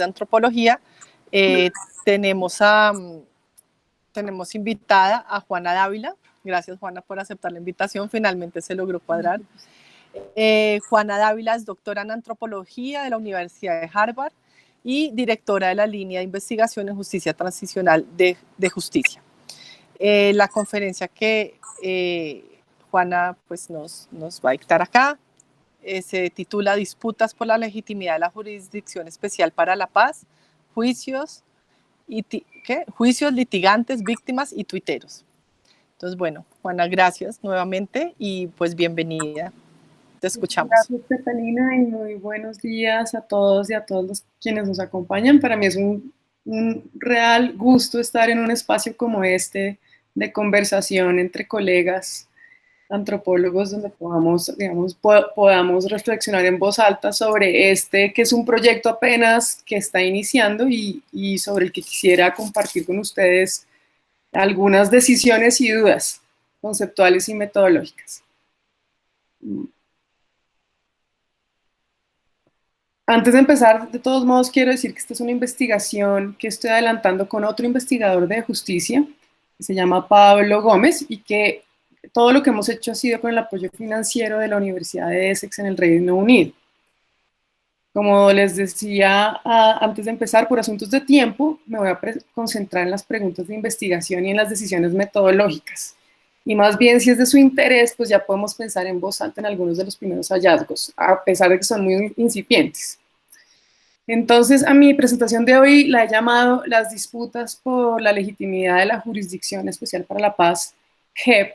de antropología. Tenemos invitada a Juana Dávila. Gracias, Juana, por aceptar la invitación. Finalmente se logró cuadrar. Juana Dávila es doctora en antropología de la Universidad de Harvard y directora de la línea de investigación en justicia transicional de justicia. La conferencia que Juana pues, nos va a dictar acá se titula Disputas por la legitimidad de la Jurisdicción Especial para la Paz, juicios, litigantes, víctimas y tuiteros. Entonces, bueno, Juana, gracias nuevamente y pues bienvenida. Te escuchamos. Gracias, Catalina, y muy buenos días a todos y a todos los quienes nos acompañan. Para mí es un real gusto estar en un espacio como este de conversación entre colegas antropólogos donde podamos, digamos, podamos reflexionar en voz alta sobre este que es un proyecto apenas que está iniciando y sobre el que quisiera compartir con ustedes algunas decisiones y dudas conceptuales y metodológicas. Antes de empezar, de todos modos, quiero decir que esta es una investigación que estoy adelantando con otro investigador de justicia, que se llama Pablo Gómez, y que todo lo que hemos hecho ha sido con el apoyo financiero de la Universidad de Essex en el Reino Unido. Como les decía antes de empezar, por asuntos de tiempo, me voy a concentrar en las preguntas de investigación y en las decisiones metodológicas. Y más bien, si es de su interés, pues ya podemos pensar en voz alta en algunos de los primeros hallazgos, a pesar de que son muy incipientes. Entonces, a mi presentación de hoy la he llamado Las disputas por la legitimidad de la Jurisdicción Especial para la Paz, JEP,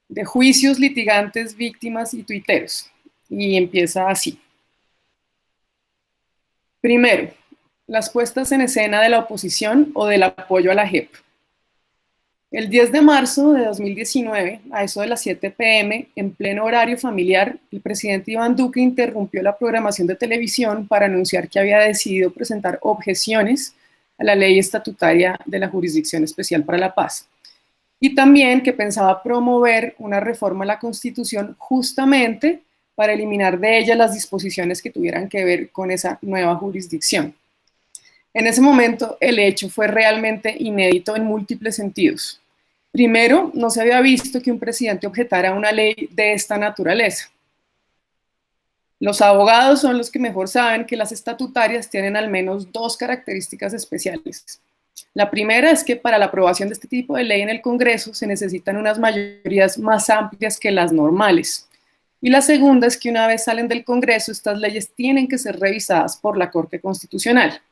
de juicios, litigantes, víctimas y tuiteros. Y empieza así. Primero, las puestas en escena de la oposición o del apoyo a la JEP. El 10 de marzo de 2019, a eso de las 7 p.m., en pleno horario familiar, el presidente Iván Duque interrumpió la programación de televisión para anunciar que había decidido presentar objeciones a la ley estatutaria de la Jurisdicción Especial para la Paz. Y también que pensaba promover una reforma a la Constitución justamente para eliminar de ella las disposiciones que tuvieran que ver con esa nueva jurisdicción. En ese momento, el hecho fue realmente inédito en múltiples sentidos. Primero, no se había visto que un presidente objetara una ley de esta naturaleza. Los abogados son los que mejor saben que las estatutarias tienen al menos dos características especiales. La primera es que para la aprobación de este tipo de ley en el Congreso se necesitan unas mayorías más amplias que las normales. Y la segunda es que una vez salen del Congreso, estas leyes tienen que ser revisadas por la Corte Constitucional,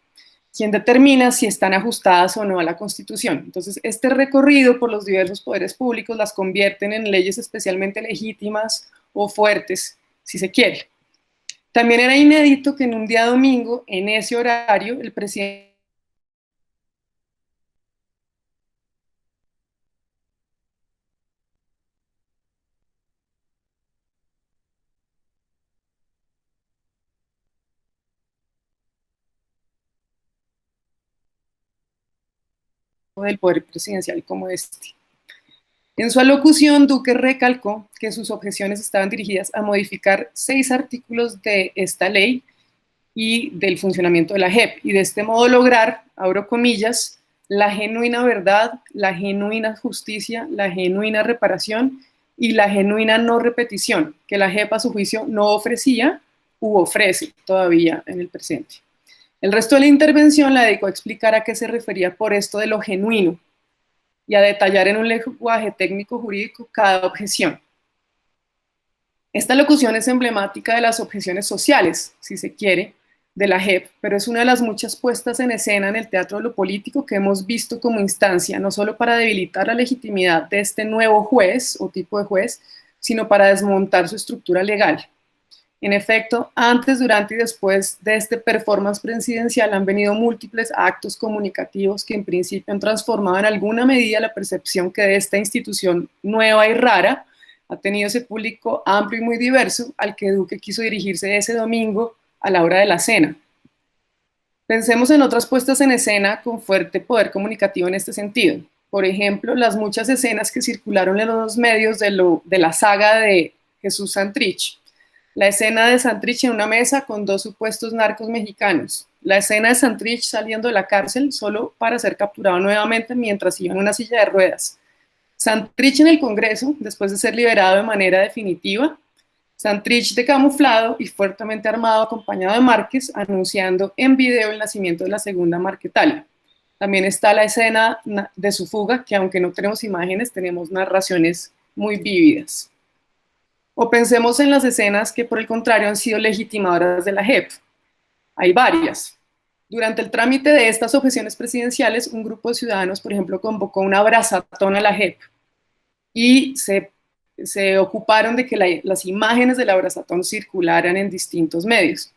quien determina si están ajustadas o no a la Constitución. Entonces, este recorrido por los diversos poderes públicos las convierten en leyes especialmente legítimas o fuertes, si se quiere. También era inédito que en un día domingo, en ese horario, el presidente del poder presidencial como este. En su alocución, Duque recalcó que sus objeciones estaban dirigidas a modificar 6 artículos de esta ley y del funcionamiento de la JEP, y de este modo lograr, abro comillas, la genuina verdad, la genuina justicia, la genuina reparación y la genuina no repetición, que la JEP a su juicio no ofrecía u ofrece todavía en el presente. El resto de la intervención la dedicó a explicar a qué se refería por esto de lo genuino y a detallar en un lenguaje técnico jurídico cada objeción. Esta locución es emblemática de las objeciones sociales, si se quiere, de la JEP, pero es una de las muchas puestas en escena en el teatro de lo político que hemos visto como instancia, no solo para debilitar la legitimidad de este nuevo juez o tipo de juez, sino para desmontar su estructura legal. En efecto, antes, durante y después de este performance presidencial han venido múltiples actos comunicativos que en principio han transformado en alguna medida la percepción que de esta institución nueva y rara ha tenido ese público amplio y muy diverso al que Duque quiso dirigirse ese domingo a la hora de la cena. Pensemos en otras puestas en escena con fuerte poder comunicativo en este sentido. Por ejemplo, las muchas escenas que circularon en los medios de la saga de Jesús Santrich. La escena de Santrich en una mesa con 2 supuestos narcos mexicanos. la escena de Santrich saliendo de la cárcel solo para ser capturado nuevamente mientras iba en una silla de ruedas. Santrich en el Congreso, después de ser liberado de manera definitiva. Santrich de camuflado y fuertemente armado, acompañado de Márquez, anunciando en video el nacimiento de la segunda Marquetalia. También está la escena de su fuga, que aunque no tenemos imágenes, tenemos narraciones muy vívidas. O pensemos en las escenas que, por el contrario, han sido legitimadoras de la JEP. Hay varias. Durante el trámite de estas objeciones presidenciales, un grupo de ciudadanos, por ejemplo, convocó una abrazatón a la JEP y se ocuparon de que las imágenes del abrazatón circularan en distintos medios.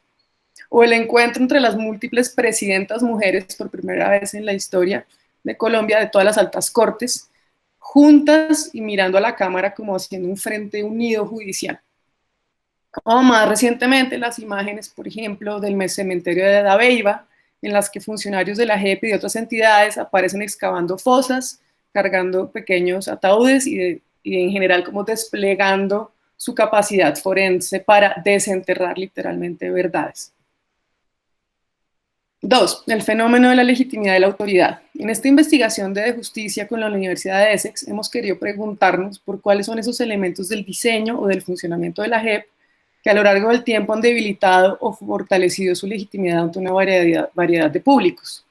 O el encuentro entre las múltiples presidentas mujeres, por primera vez en la historia de Colombia, de todas las altas cortes, juntas y mirando a la cámara como haciendo un frente unido judicial. O más recientemente las imágenes, por ejemplo, del cementerio de Dabeiba, en las que funcionarios de la JEP y de otras entidades aparecen excavando fosas, cargando pequeños ataúdes y en general como desplegando su capacidad forense para desenterrar literalmente verdades. 2. El fenómeno de la legitimidad de la autoridad. En esta investigación de justicia con la Universidad de Essex hemos querido preguntarnos por cuáles son esos elementos del diseño o del funcionamiento de la JEP que a lo largo del tiempo han debilitado o fortalecido su legitimidad ante una variedad de públicos.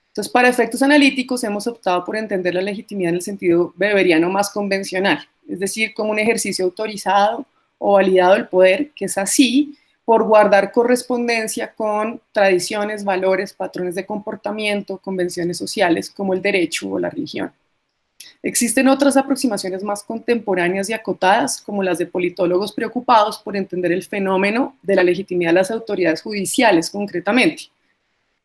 Entonces, para efectos analíticos, hemos optado por entender la legitimidad en el sentido weberiano más convencional, es decir, como un ejercicio autorizado o validado del poder, que es así, por guardar correspondencia con tradiciones, valores, patrones de comportamiento, convenciones sociales, como el derecho o la religión. Existen otras aproximaciones más contemporáneas y acotadas, como las de politólogos preocupados por entender el fenómeno de la legitimidad de las autoridades judiciales, concretamente.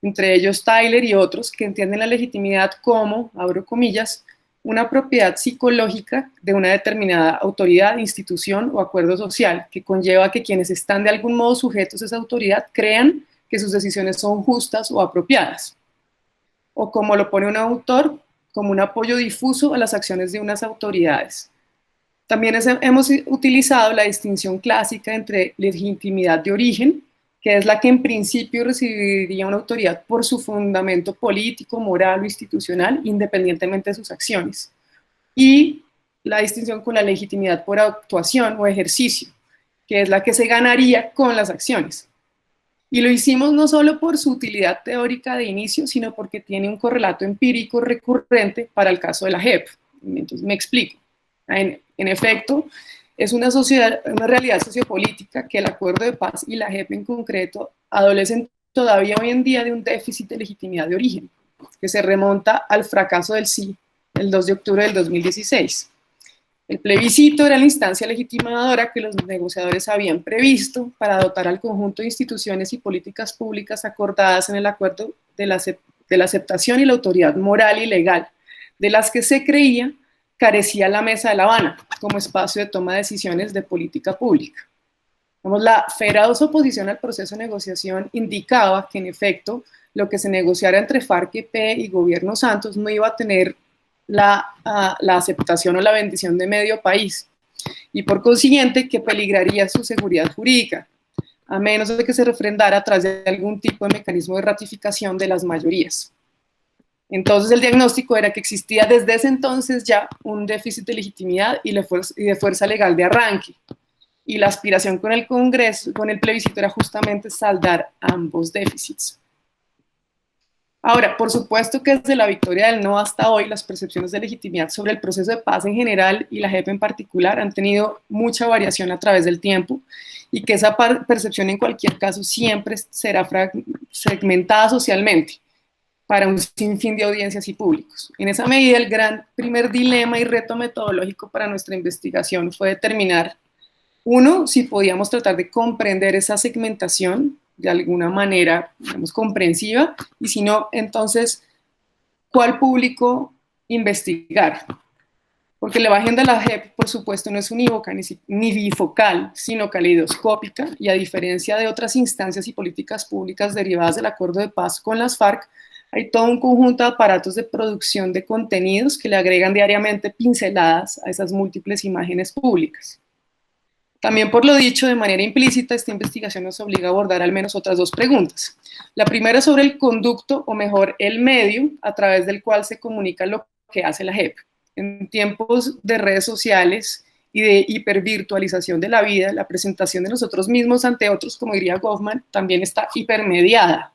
Entre ellos Tyler y otros, que entienden la legitimidad como, abro comillas, una propiedad psicológica de una determinada autoridad, institución o acuerdo social, que conlleva que quienes están de algún modo sujetos a esa autoridad crean que sus decisiones son justas o apropiadas. O como lo pone un autor, como un apoyo difuso a las acciones de unas autoridades. También hemos utilizado la distinción clásica entre legitimidad de origen, que es la que en principio recibiría una autoridad por su fundamento político, moral o institucional, independientemente de sus acciones, y la distinción con la legitimidad por actuación o ejercicio, que es la que se ganaría con las acciones. Y lo hicimos no solo por su utilidad teórica de inicio, sino porque tiene un correlato empírico recurrente para el caso de la JEP. Entonces me explico. En efecto, es una realidad sociopolítica que el acuerdo de paz y la JEP en concreto adolecen todavía hoy en día de un déficit de legitimidad de origen, que se remonta al fracaso del sí, el 2 de octubre del 2016. El plebiscito era la instancia legitimadora que los negociadores habían previsto para dotar al conjunto de instituciones y políticas públicas acordadas en el acuerdo de la aceptación y la autoridad moral y legal, de las que se creía carecía la Mesa de La Habana como espacio de toma de decisiones de política pública. La feroz oposición al proceso de negociación indicaba que, en efecto, lo que se negociara entre FARC-EP y Gobierno Santos no iba a tener la aceptación o la bendición de medio país, y por consiguiente que peligraría su seguridad jurídica, a menos de que se refrendara a través de algún tipo de mecanismo de ratificación de las mayorías. Entonces el diagnóstico era que existía desde ese entonces ya un déficit de legitimidad y de fuerza legal de arranque, y la aspiración con el Congreso, con el plebiscito, era justamente saldar ambos déficits. Ahora, por supuesto que desde la victoria del no hasta hoy, las percepciones de legitimidad sobre el proceso de paz en general y la JEP en particular han tenido mucha variación a través del tiempo, y que esa percepción en cualquier caso siempre será segmentada socialmente para un sinfín de audiencias y públicos. En esa medida, el gran primer dilema y reto metodológico para nuestra investigación fue determinar, uno, si podíamos tratar de comprender esa segmentación de alguna manera, digamos, comprensiva, y si no, entonces, ¿cuál público investigar? Porque la imagen de la JEP, por supuesto, no es unívoca ni bifocal, sino caleidoscópica, y a diferencia de otras instancias y políticas públicas derivadas del acuerdo de paz con las FARC, hay todo un conjunto de aparatos de producción de contenidos que le agregan diariamente pinceladas a esas múltiples imágenes públicas. También por lo dicho, de manera implícita, esta investigación nos obliga a abordar al menos otras dos preguntas. La primera es sobre el conducto, o mejor, el medio a través del cual se comunica lo que hace la JEP. En tiempos de redes sociales y de hipervirtualización de la vida, la presentación de nosotros mismos ante otros, como diría Goffman, también está hipermediada.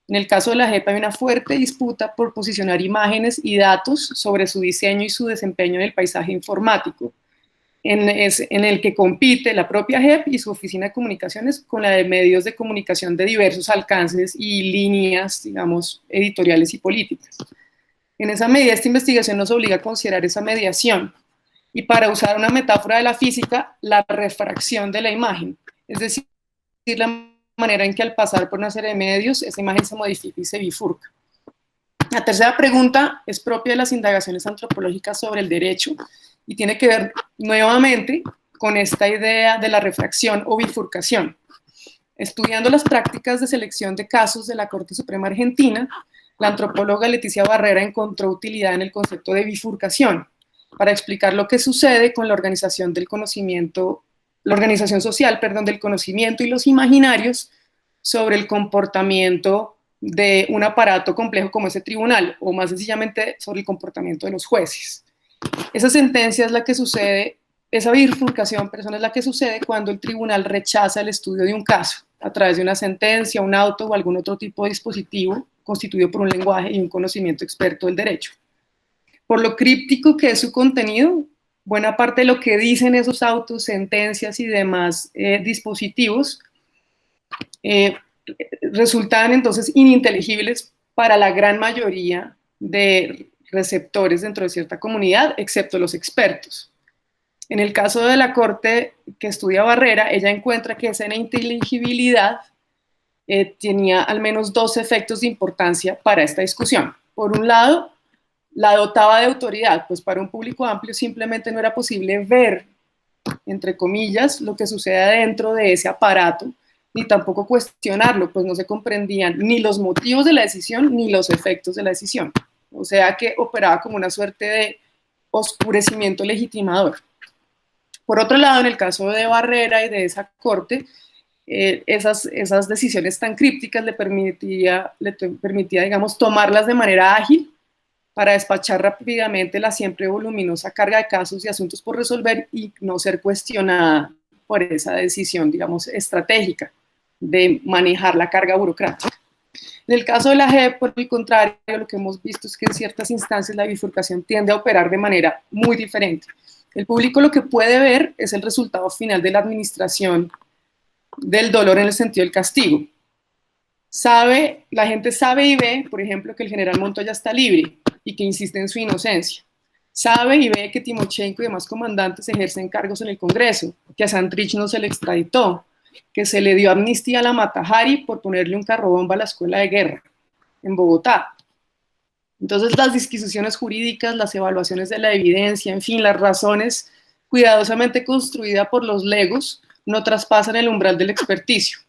En el caso de la JEP hay una fuerte disputa por posicionar imágenes y datos sobre su diseño y su desempeño en el paisaje informático, en el que compite la propia JEP y su oficina de comunicaciones con la de medios de comunicación de diversos alcances y líneas, digamos, editoriales y políticas. En esa medida, esta investigación nos obliga a considerar esa mediación y, para usar una metáfora de la física, la refracción de la imagen, es decir, la manera en que al pasar por una serie de medios, esa imagen se modifica y se bifurca. La tercera pregunta es propia de las indagaciones antropológicas sobre el derecho y tiene que ver nuevamente con esta idea de la refracción o bifurcación. Estudiando las prácticas de selección de casos de la Corte Suprema Argentina, la antropóloga Leticia Barrera encontró utilidad en el concepto de bifurcación para explicar lo que sucede con la organización del conocimiento, la organización social, perdón, del conocimiento y los imaginarios sobre el comportamiento de un aparato complejo como ese tribunal, o más sencillamente sobre el comportamiento de los jueces. Esa sentencia es la que sucede, esa bifurcación, perdón, es la que sucede cuando el tribunal rechaza el estudio de un caso a través de una sentencia, un auto o algún otro tipo de dispositivo constituido por un lenguaje y un conocimiento experto del derecho. Por lo críptico que es su contenido, buena parte de lo que dicen esos autos, sentencias y demás dispositivos resultan entonces ininteligibles para la gran mayoría de receptores dentro de cierta comunidad, excepto los expertos. En el caso de la Corte que estudia Barrera, ella encuentra que esa ininteligibilidad tenía al menos dos efectos de importancia para esta discusión. Por un lado, la dotaba de autoridad, pues para un público amplio simplemente no era posible ver, entre comillas, lo que sucede dentro de ese aparato, ni tampoco cuestionarlo, pues no se comprendían ni los motivos de la decisión ni los efectos de la decisión. O sea que operaba como una suerte de oscurecimiento legitimador. Por otro lado, en el caso de Barrera y de esa corte, esas decisiones tan crípticas le permitía, digamos, tomarlas de manera ágil para despachar rápidamente la siempre voluminosa carga de casos y asuntos por resolver y no ser cuestionada por esa decisión, digamos, estratégica de manejar la carga burocrática. En el caso de la JEP, por el contrario, lo que hemos visto es que en ciertas instancias la bifurcación tiende a operar de manera muy diferente. El público lo que puede ver es el resultado final de la administración del dolor en el sentido del castigo. La gente sabe y ve, por ejemplo, que el general Montoya está libre y que insiste en su inocencia. Sabe y ve que Timochenko y demás comandantes ejercen cargos en el Congreso, que a Santrich no se le extraditó, que se le dio amnistía a la Mata Hari por ponerle un carrobomba a la escuela de guerra en Bogotá. Entonces las disquisiciones jurídicas, las evaluaciones de la evidencia, en fin, las razones cuidadosamente construidas por los legos no traspasan el umbral del experticio.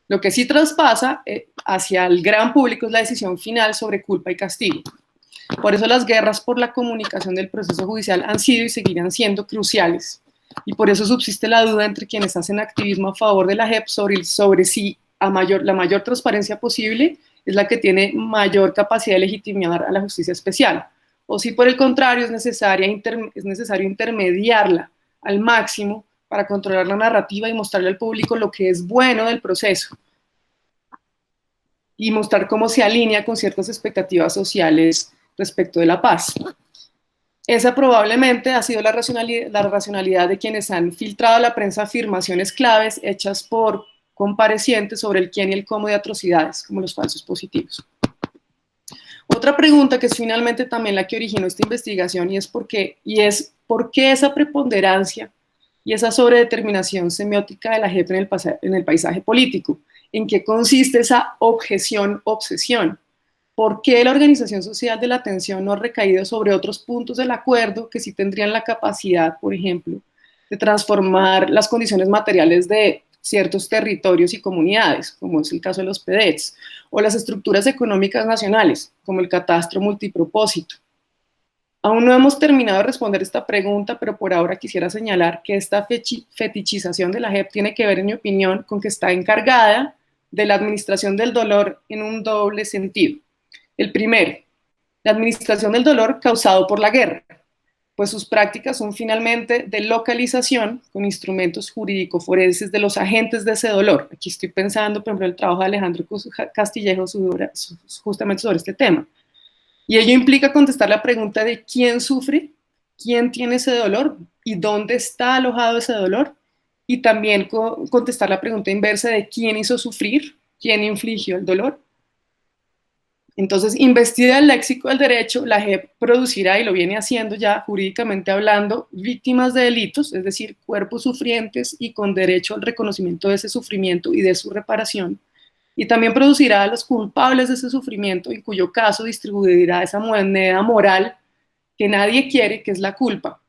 Lo que sí traspasa hacia el gran público es la decisión final sobre culpa y castigo. Por eso las guerras por la comunicación del proceso judicial han sido y seguirán siendo cruciales. Y por eso subsiste la duda entre quienes hacen activismo a favor de la JEP sobre si la mayor transparencia posible es la que tiene mayor capacidad de legitimar a la justicia especial, o si por el contrario es necesario intermediarla al máximo para controlar la narrativa y mostrarle al público lo que es bueno del proceso y mostrar cómo se alinea con ciertas expectativas sociales respecto de la paz. Esa probablemente ha sido la racionalidad de quienes han filtrado a la prensa afirmaciones claves hechas por comparecientes sobre el quién y el cómo de atrocidades, como los falsos positivos. Otra pregunta que es finalmente también la que originó esta investigación y es por qué esa preponderancia y esa sobredeterminación semiótica de la JEP en el paisaje político. ¿En qué consiste esa objeción-obsesión? ¿Por qué la organización social de la atención no ha recaído sobre otros puntos del acuerdo que sí tendrían la capacidad, por ejemplo, de transformar las condiciones materiales de ciertos territorios y comunidades, como es el caso de los PEDETs, o las estructuras económicas nacionales, como el catastro multipropósito? Aún no hemos terminado de responder esta pregunta, pero por ahora quisiera señalar que esta fetichización de la JEP tiene que ver, en mi opinión, con que está encargada de la administración del dolor en un doble sentido. El primero, la administración del dolor causado por la guerra, pues sus prácticas son finalmente de localización con instrumentos jurídico-forenses de los agentes de ese dolor. Aquí estoy pensando, por ejemplo, en el trabajo de Alejandro Castillejo justamente sobre este tema. Y ello implica contestar la pregunta de quién sufre, quién tiene ese dolor y dónde está alojado ese dolor, y también contestar la pregunta inversa de quién hizo sufrir, quién infligió el dolor. Entonces, investida el léxico del derecho, la JEP producirá, y lo viene haciendo ya jurídicamente hablando, víctimas de delitos, es decir, cuerpos sufrientes y con derecho al reconocimiento de ese sufrimiento y de su reparación, y también producirá a los culpables de ese sufrimiento, en cuyo caso distribuirá esa moneda moral que nadie quiere, que es la culpa,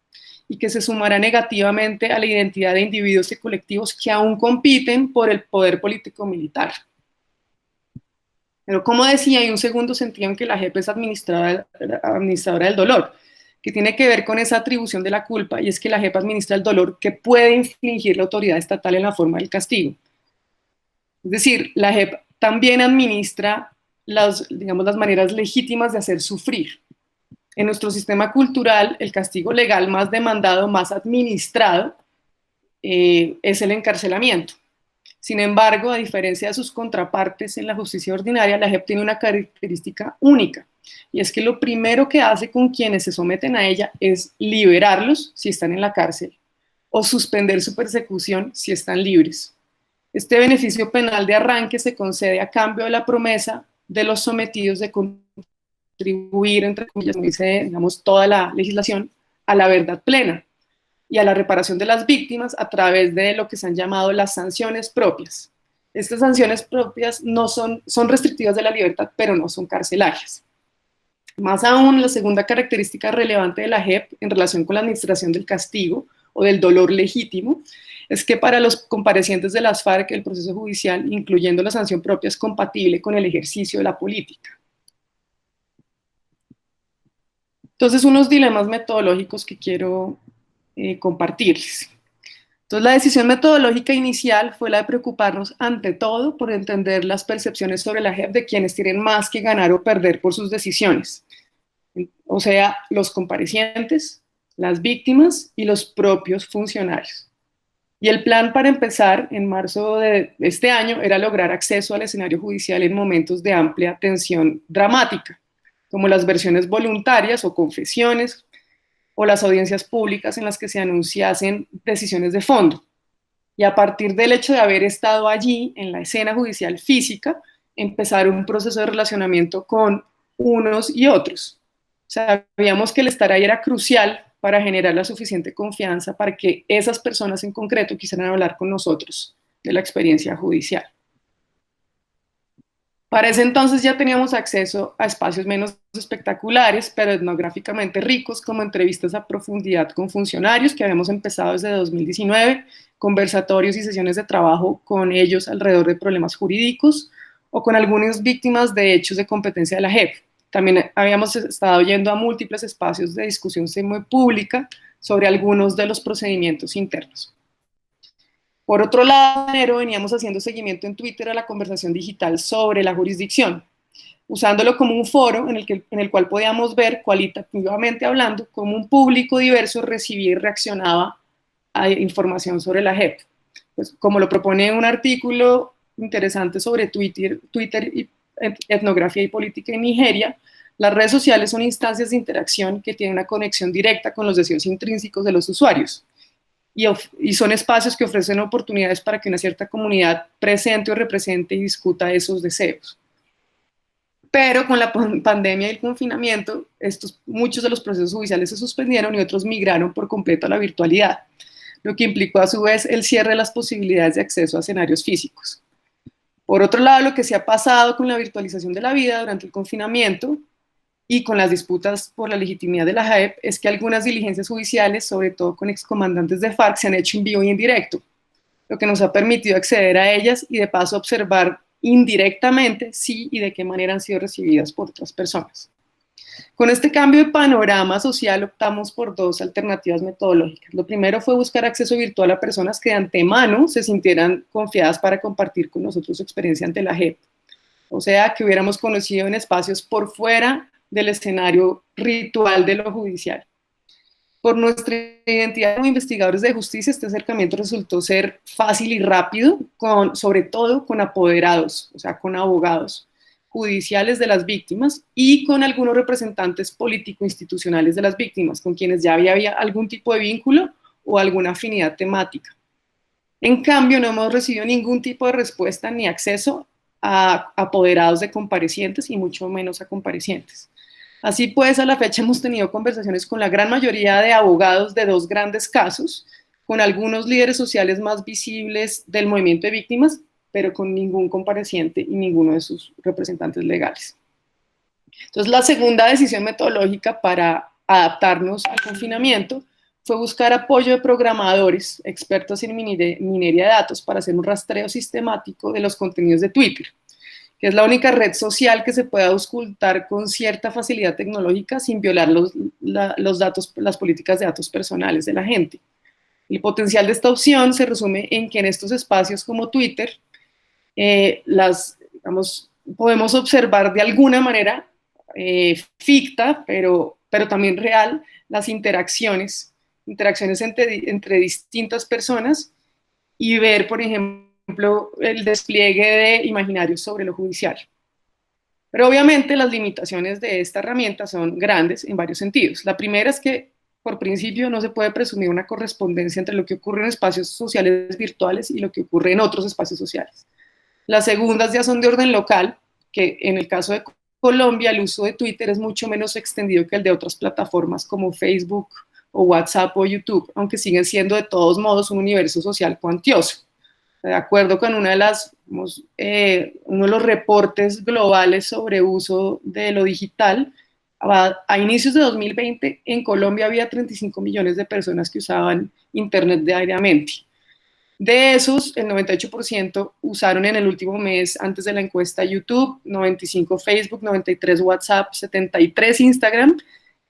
y que se sumará negativamente a la identidad de individuos y colectivos que aún compiten por el poder político-militar. Pero como decía, hay un segundo sentido en que la JEP es administradora del dolor, que tiene que ver con esa atribución de la culpa, y es que la JEP administra el dolor que puede infligir la autoridad estatal en la forma del castigo. Es decir, la JEP también administra digamos, las maneras legítimas de hacer sufrir. En nuestro sistema cultural, el castigo legal más demandado, más administrado, es el encarcelamiento. Sin embargo, a diferencia de sus contrapartes en la justicia ordinaria, la JEP tiene una característica única, y es que lo primero que hace con quienes se someten a ella es liberarlos si están en la cárcel o suspender su persecución si están libres. Este beneficio penal de arranque se concede a cambio de la promesa de los sometidos de contribuir, entre comillas, como dice, digamos, toda la legislación, a la verdad plena y a la reparación de las víctimas a través de lo que se han llamado las sanciones propias. Estas sanciones propias son restrictivas de la libertad, pero no son carcelarias. Más aún, la segunda característica relevante de la JEP en relación con la administración del castigo o del dolor legítimo es que para los comparecientes de las FARC el proceso judicial, incluyendo la sanción propia, es compatible con el ejercicio de la política. Entonces, unos dilemas metodológicos que quiero compartirles. Entonces, la decisión metodológica inicial fue la de preocuparnos ante todo por entender las percepciones sobre la JEP de quienes tienen más que ganar o perder por sus decisiones. O sea, los comparecientes, las víctimas y los propios funcionarios. Y el plan para empezar en marzo de este año era lograr acceso al escenario judicial en momentos de amplia tensión dramática, como las versiones voluntarias o confesiones, o las audiencias públicas en las que se anunciasen decisiones de fondo. Y a partir del hecho de haber estado allí, en la escena judicial física, empezar un proceso de relacionamiento con unos y otros. Sabíamos que el estar ahí era crucial para generar la suficiente confianza para que esas personas en concreto quisieran hablar con nosotros de la experiencia judicial. Para ese entonces ya teníamos acceso a espacios menos espectaculares, pero etnográficamente ricos, como entrevistas a profundidad con funcionarios, que habíamos empezado desde 2019, conversatorios y sesiones de trabajo con ellos alrededor de problemas jurídicos, o con algunas víctimas de hechos de competencia de la JEP. También habíamos estado yendo a múltiples espacios de discusión semipública sobre algunos de los procedimientos internos. Por otro lado, en enero veníamos haciendo seguimiento en Twitter a la conversación digital sobre la jurisdicción, usándolo como un foro en el cual podíamos ver, cualitativamente hablando, cómo un público diverso recibía y reaccionaba a información sobre la JEP. Pues, como lo propone un artículo interesante sobre Twitter y etnografía y política en Nigeria, las redes sociales son instancias de interacción que tienen una conexión directa con los deseos intrínsecos de los usuarios. Y son espacios que ofrecen oportunidades para que una cierta comunidad presente o represente y discuta esos deseos. Pero con la pandemia y el confinamiento, muchos de los procesos judiciales se suspendieron y otros migraron por completo a la virtualidad, lo que implicó a su vez el cierre de las posibilidades de acceso a escenarios físicos. Por otro lado, lo que se ha pasado con la virtualización de la vida durante el confinamiento y con las disputas por la legitimidad de la JEP es que algunas diligencias judiciales, sobre todo con excomandantes de FARC, se han hecho en vivo y en directo, lo que nos ha permitido acceder a ellas y de paso observar indirectamente si y de qué manera han sido recibidas por otras personas. Con este cambio de panorama social optamos por dos alternativas metodológicas. Lo primero fue buscar acceso virtual a personas que de antemano se sintieran confiadas para compartir con nosotros su experiencia ante la JEP. O sea, que hubiéramos conocido en espacios por fuera del escenario ritual de lo judicial. Por nuestra identidad como investigadores de justicia, este acercamiento resultó ser fácil y rápido, sobre todo con apoderados, o sea, con abogados judiciales de las víctimas y con algunos representantes político-institucionales de las víctimas, con quienes ya había algún tipo de vínculo o alguna afinidad temática. En cambio, no hemos recibido ningún tipo de respuesta ni acceso a apoderados de comparecientes y mucho menos a comparecientes. Así pues, a la fecha hemos tenido conversaciones con la gran mayoría de abogados de dos grandes casos, con algunos líderes sociales más visibles del movimiento de víctimas, pero con ningún compareciente y ninguno de sus representantes legales. Entonces, la segunda decisión metodológica para adaptarnos al confinamiento fue buscar apoyo de programadores, expertos en minería de datos, para hacer un rastreo sistemático de los contenidos de Twitter, que es la única red social que se puede auscultar con cierta facilidad tecnológica sin violar los datos, las políticas de datos personales de la gente. El potencial de esta opción se resume en que en estos espacios como Twitter, podemos observar de alguna manera ficta, pero también real, las interacciones entre distintas personas y ver, por ejemplo, el despliegue de imaginarios sobre lo judicial. Pero obviamente las limitaciones de esta herramienta son grandes en varios sentidos. La primera es que, por principio, no se puede presumir una correspondencia entre lo que ocurre en espacios sociales virtuales y lo que ocurre en otros espacios sociales. Las segundas ya son de orden local, que en el caso de Colombia el uso de Twitter es mucho menos extendido que el de otras plataformas como Facebook o WhatsApp o YouTube, aunque siguen siendo de todos modos un universo social cuantioso. De acuerdo con uno de los reportes globales sobre uso de lo digital, a inicios de 2020 en Colombia había 35 millones de personas que usaban Internet diariamente. De esos, el 98% usaron en el último mes, antes de la encuesta, YouTube, 95 Facebook, 93 WhatsApp, 73 Instagram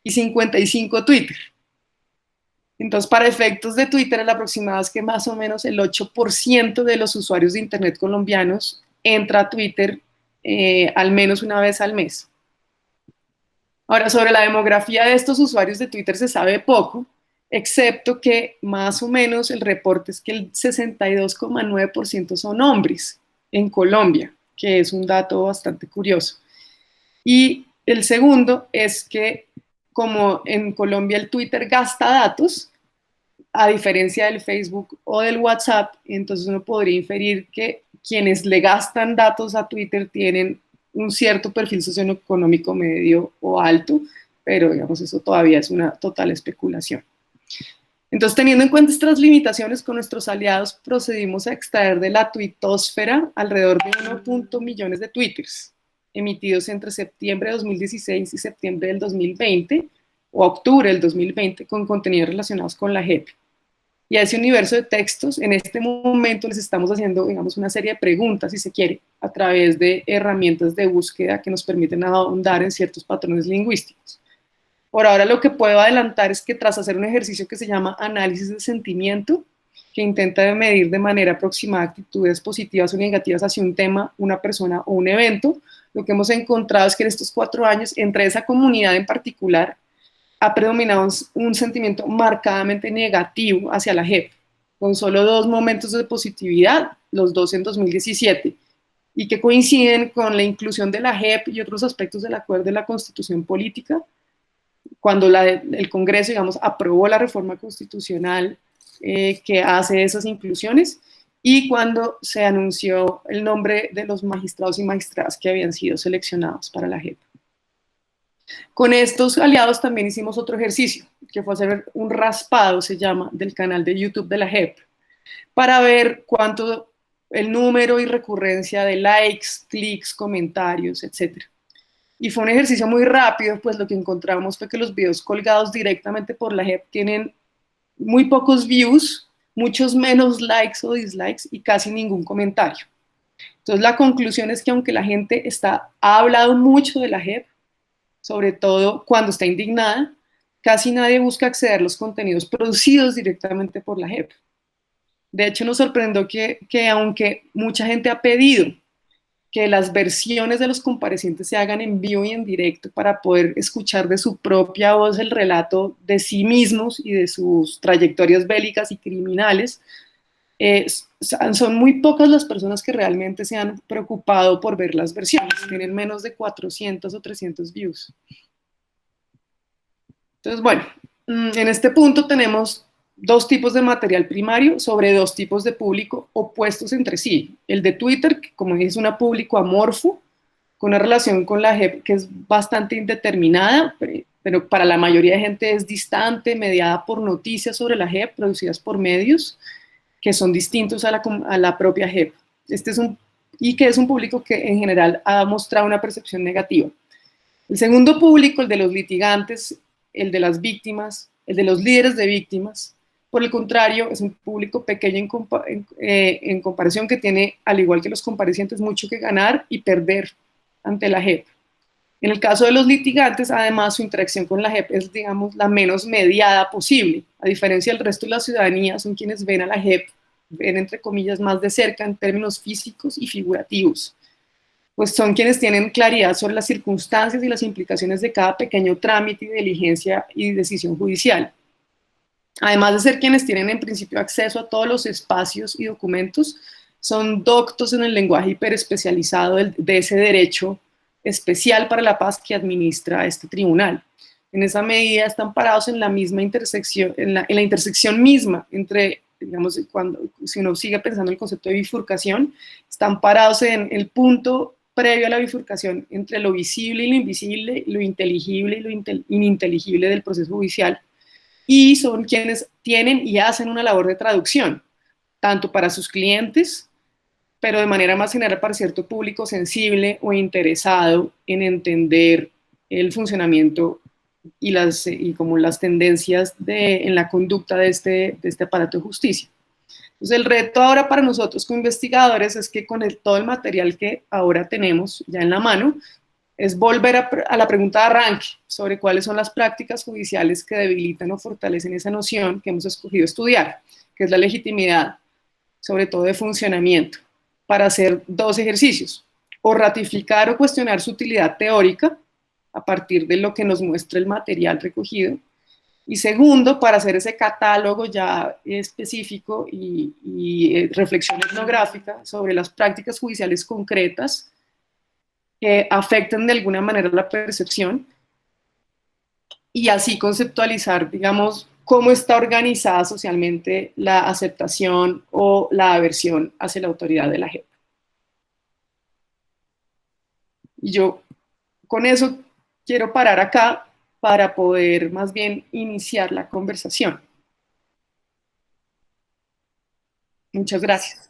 y 55 Twitter. Entonces, para efectos de Twitter, el aproximado es que más o menos el 8% de los usuarios de Internet colombianos entra a Twitter al menos una vez al mes. Ahora, sobre la demografía de estos usuarios de Twitter se sabe poco, excepto que más o menos el reporte es que el 62,9% son hombres en Colombia, que es un dato bastante curioso. Y el segundo es que, como en Colombia el Twitter gasta datos, a diferencia del Facebook o del WhatsApp, entonces uno podría inferir que quienes le gastan datos a Twitter tienen un cierto perfil socioeconómico medio o alto, pero digamos eso todavía es una total especulación. Entonces, teniendo en cuenta estas limitaciones, con nuestros aliados procedimos a extraer de la tuitosfera alrededor de 1 millones de twitters emitidos entre septiembre de 2016 y septiembre del 2020 o octubre del 2020 con contenidos relacionados con la JEP. Y a ese universo de textos, en este momento les estamos haciendo, digamos, una serie de preguntas, si se quiere, a través de herramientas de búsqueda que nos permiten ahondar en ciertos patrones lingüísticos. Por ahora lo que puedo adelantar es que tras hacer un ejercicio que se llama análisis de sentimiento, que intenta medir de manera aproximada actitudes positivas o negativas hacia un tema, una persona o un evento, lo que hemos encontrado es que en estos 4 años, entre esa comunidad en particular, ha predominado un sentimiento marcadamente negativo hacia la JEP, con solo 2 momentos de positividad, los 2 en 2017, y que coinciden con la inclusión de la JEP y otros aspectos del acuerdo de la Constitución Política, cuando el Congreso, digamos, aprobó la reforma constitucional que hace esas inclusiones, y cuando se anunció el nombre de los magistrados y magistradas que habían sido seleccionados para la JEP. Con estos aliados también hicimos otro ejercicio, que fue hacer un raspado, se llama, del canal de YouTube de la JEP, para ver cuánto el número y recurrencia de likes, clics, comentarios, etc. Y fue un ejercicio muy rápido, pues lo que encontramos fue que los videos colgados directamente por la JEP tienen muy pocos views, muchos menos likes o dislikes y casi ningún comentario. Entonces la conclusión es que aunque la gente ha hablado mucho de la JEP, sobre todo cuando está indignada, casi nadie busca acceder a los contenidos producidos directamente por la JEP. De hecho, nos sorprendió que aunque mucha gente ha pedido que las versiones de los comparecientes se hagan en vivo y en directo para poder escuchar de su propia voz el relato de sí mismos y de sus trayectorias bélicas y criminales, son muy pocas las personas que realmente se han preocupado por ver las versiones. Tienen menos de 400 o 300 views. Entonces, bueno, en este punto tenemos dos tipos de material primario sobre dos tipos de público opuestos entre sí. El de Twitter, que como dije es una público amorfo, con una relación con la JEP que es bastante indeterminada, pero para la mayoría de gente es distante, mediada por noticias sobre la JEP producidas por medios que son distintos a la propia JEP. Y que es un público que en general ha mostrado una percepción negativa. El segundo público, el de los litigantes, el de las víctimas, el de los líderes de víctimas, por el contrario, es un público pequeño en comparación que tiene, al igual que los comparecientes, mucho que ganar y perder ante la JEP. En el caso de los litigantes, además, su interacción con la JEP es, digamos, la menos mediada posible. A diferencia del resto de la ciudadanía, son quienes ven a la JEP, ven entre comillas, más de cerca en términos físicos y figurativos, pues son quienes tienen claridad sobre las circunstancias y las implicaciones de cada pequeño trámite y diligencia y decisión judicial. Además de ser quienes tienen en principio acceso a todos los espacios y documentos, son doctos en el lenguaje hiperespecializado de ese derecho especial para la paz que administra este tribunal. En esa medida están parados en la misma intersección, en la intersección misma entre, digamos, si uno sigue pensando en el concepto de bifurcación, están parados en el punto previo a la bifurcación entre lo visible y lo invisible, lo inteligible y lo ininteligible del proceso judicial, y son quienes tienen y hacen una labor de traducción, tanto para sus clientes, pero de manera más general para cierto público sensible o interesado en entender el funcionamiento y como las tendencias en la conducta de este aparato de justicia. Entonces, el reto ahora para nosotros como investigadores es que con todo el material que ahora tenemos ya en la mano, es volver a la pregunta de arranque sobre cuáles son las prácticas judiciales que debilitan o fortalecen esa noción que hemos escogido estudiar, que es la legitimidad, sobre todo de funcionamiento, para hacer dos ejercicios: o ratificar o cuestionar su utilidad teórica a partir de lo que nos muestra el material recogido, y segundo, para hacer ese catálogo ya específico y reflexión etnográfica sobre las prácticas judiciales concretas que afectan de alguna manera la percepción, y así conceptualizar, digamos, cómo está organizada socialmente la aceptación o la aversión hacia la autoridad de la JEP. Y yo con eso quiero parar acá para poder más bien iniciar la conversación. Muchas gracias.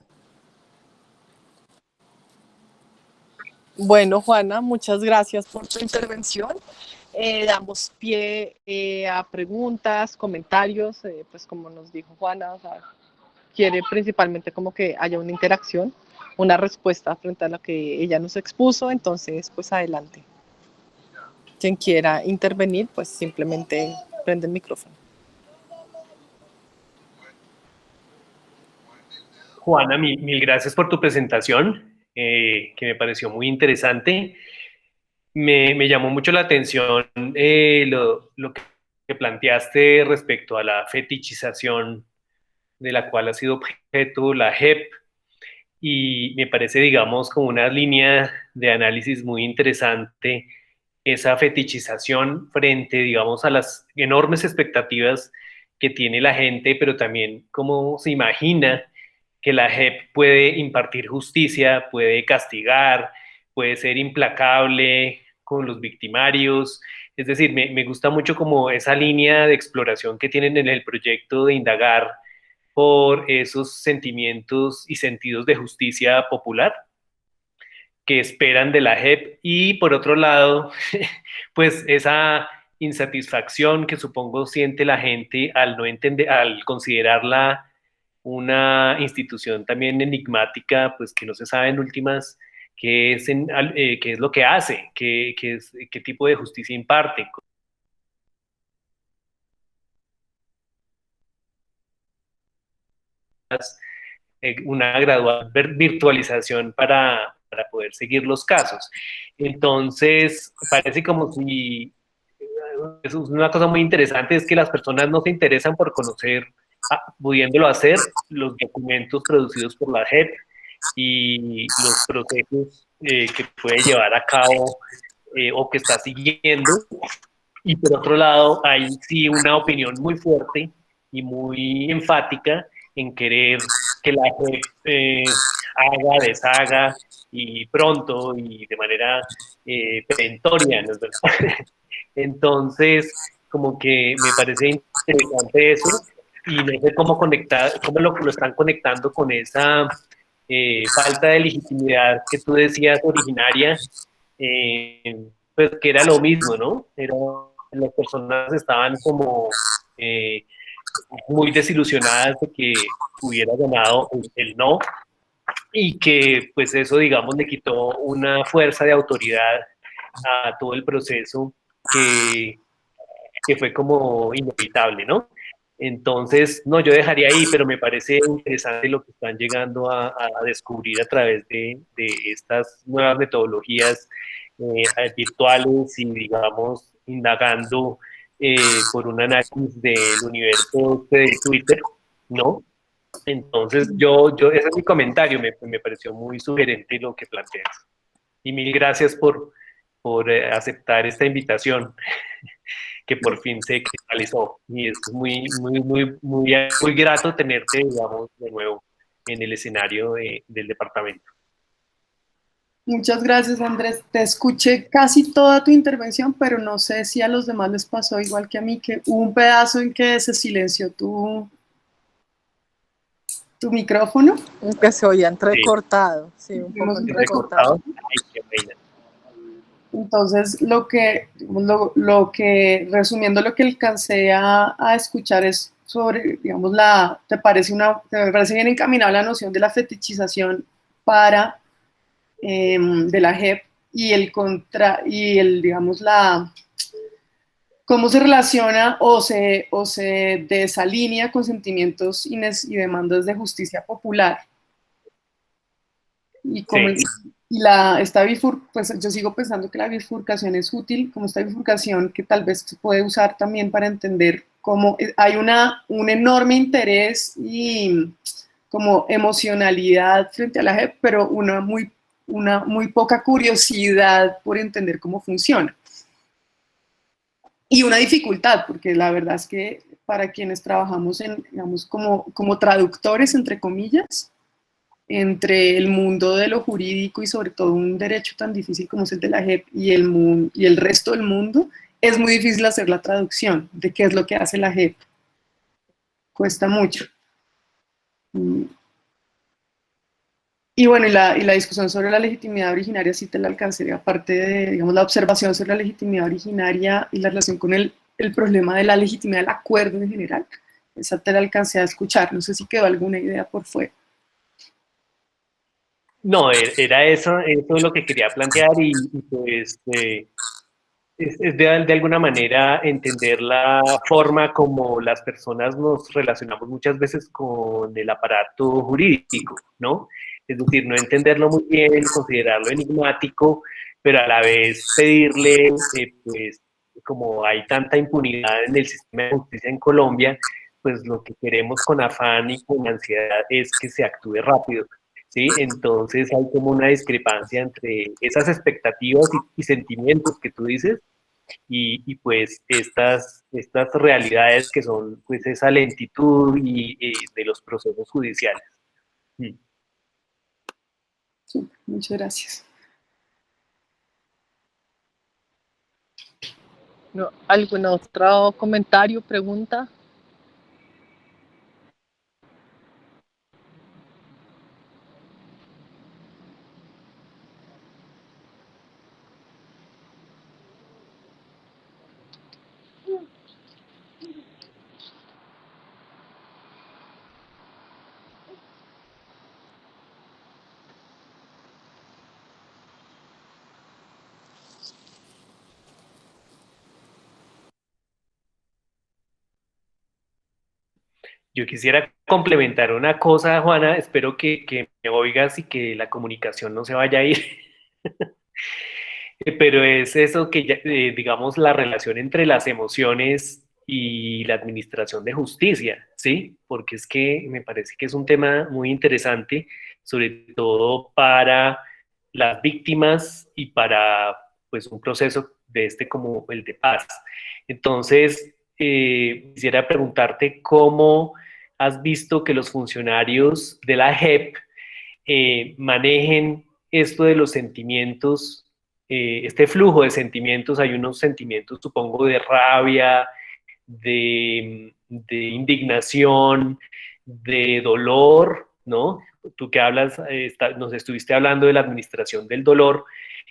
Bueno, Juana, muchas gracias por tu intervención. Damos pie a preguntas, comentarios, pues como nos dijo Juana, o sea, quiere principalmente como que haya una interacción, una respuesta frente a lo que ella nos expuso, entonces pues adelante. Quien quiera intervenir, pues simplemente prende el micrófono. Juana, mil gracias por tu presentación, que me pareció muy interesante. Me llamó mucho la atención lo que planteaste respecto a la fetichización de la cual ha sido objeto la JEP, y me parece, digamos, como una línea de análisis muy interesante esa fetichización frente, digamos, a las enormes expectativas que tiene la gente, pero también cómo se imagina que la JEP puede impartir justicia, puede castigar, puede ser implacable con los victimarios. Es decir, me gusta mucho como esa línea de exploración que tienen en el proyecto de indagar por esos sentimientos y sentidos de justicia popular que esperan de la JEP, y por otro lado, pues esa insatisfacción que supongo siente la gente al no entender, al considerarla una institución también enigmática, pues que no se sabe en últimas qué es lo que hace, qué tipo de justicia imparte. Una gradual virtualización para poder seguir los casos. Entonces, parece como si es una cosa muy interesante, es que las personas no se interesan por conocer, pudiéndolo hacer, los documentos producidos por la JEP y los procesos que puede llevar a cabo o que está siguiendo. Y por otro lado, hay sí una opinión muy fuerte y muy enfática en querer que la JEP haga, deshaga y pronto y de manera perentoria, ¿no es verdad? Entonces, como que me parece interesante eso y no sé cómo conectar, cómo lo están conectando con esa falta de legitimidad que tú decías originaria, pues que era lo mismo, ¿no? Las personas estaban como muy desilusionadas de que hubiera ganado el no y que pues eso, digamos, le quitó una fuerza de autoridad a todo el proceso que, que fue como inevitable, ¿no? Entonces, no, yo dejaría ahí, pero me parece interesante lo que están llegando a descubrir a través de estas nuevas metodologías virtuales y, digamos, indagando por un análisis del universo de Twitter, ¿no? Entonces, ese es mi comentario, me pareció muy sugerente lo que planteas. Y mil gracias por aceptar esta invitación que por fin se cristalizó. Y es muy grato tenerte, digamos, de nuevo en el escenario del departamento. Muchas gracias, Andrés. Te escuché casi toda tu intervención, pero no sé si a los demás les pasó igual que a mí, que hubo un pedazo en que se silenció tu micrófono. Que se oía entrecortado, sí, un poco entrecortado. Ay, qué pena. Entonces, resumiendo lo que alcancé a escuchar es sobre, digamos, te parece bien encaminada la noción de la fetichización de la JEP digamos, cómo se relaciona o se desalinea con sentimientos y demandas de justicia popular. Y como Sí. pues yo sigo pensando que la bifurcación es útil, como esta bifurcación que tal vez se puede usar también para entender cómo hay un enorme interés y como emocionalidad frente a la JEP, pero una muy poca curiosidad por entender cómo funciona. Y una dificultad, porque la verdad es que para quienes trabajamos digamos, como traductores, entre comillas, entre el mundo de lo jurídico y sobre todo un derecho tan difícil como es el de la JEP y el resto del mundo, es muy difícil hacer la traducción de qué es lo que hace la JEP. Cuesta mucho. Y bueno, y la discusión sobre la legitimidad originaria sí te la alcancé, aparte de, digamos, la observación sobre la legitimidad originaria y la relación con el problema de la legitimidad del acuerdo en general, esa te la alcancé a escuchar, no sé si quedó alguna idea por fuera. No, era eso es lo que quería plantear y pues es de alguna manera entender la forma como las personas nos relacionamos muchas veces con el aparato jurídico, ¿no? Es decir, no entenderlo muy bien, considerarlo enigmático, pero a la vez pedirle, pues, como hay tanta impunidad en el sistema de justicia en Colombia, pues lo que queremos con afán y con ansiedad es que se actúe rápido. ¿Sí? Entonces hay como una discrepancia entre esas expectativas y sentimientos que tú dices pues estas realidades que son pues esa lentitud de los procesos judiciales. Sí, muchas gracias. No, ¿algún otro comentario, pregunta? yo quisiera complementar una cosa, Juana, espero que me oigas y que la comunicación no se vaya a ir. Pero es eso que, digamos, la relación entre las emociones y la administración de justicia, ¿sí? Porque es que me parece que es un tema muy interesante, sobre todo para las víctimas y para, pues, un proceso de este como el de paz. Entonces, quisiera preguntarte cómo has visto que los funcionarios de la JEP manejen esto de los sentimientos, este flujo de sentimientos. Hay unos sentimientos, supongo, de rabia, de indignación, de dolor, ¿no? Tú que hablas, nos estuviste hablando de la administración del dolor,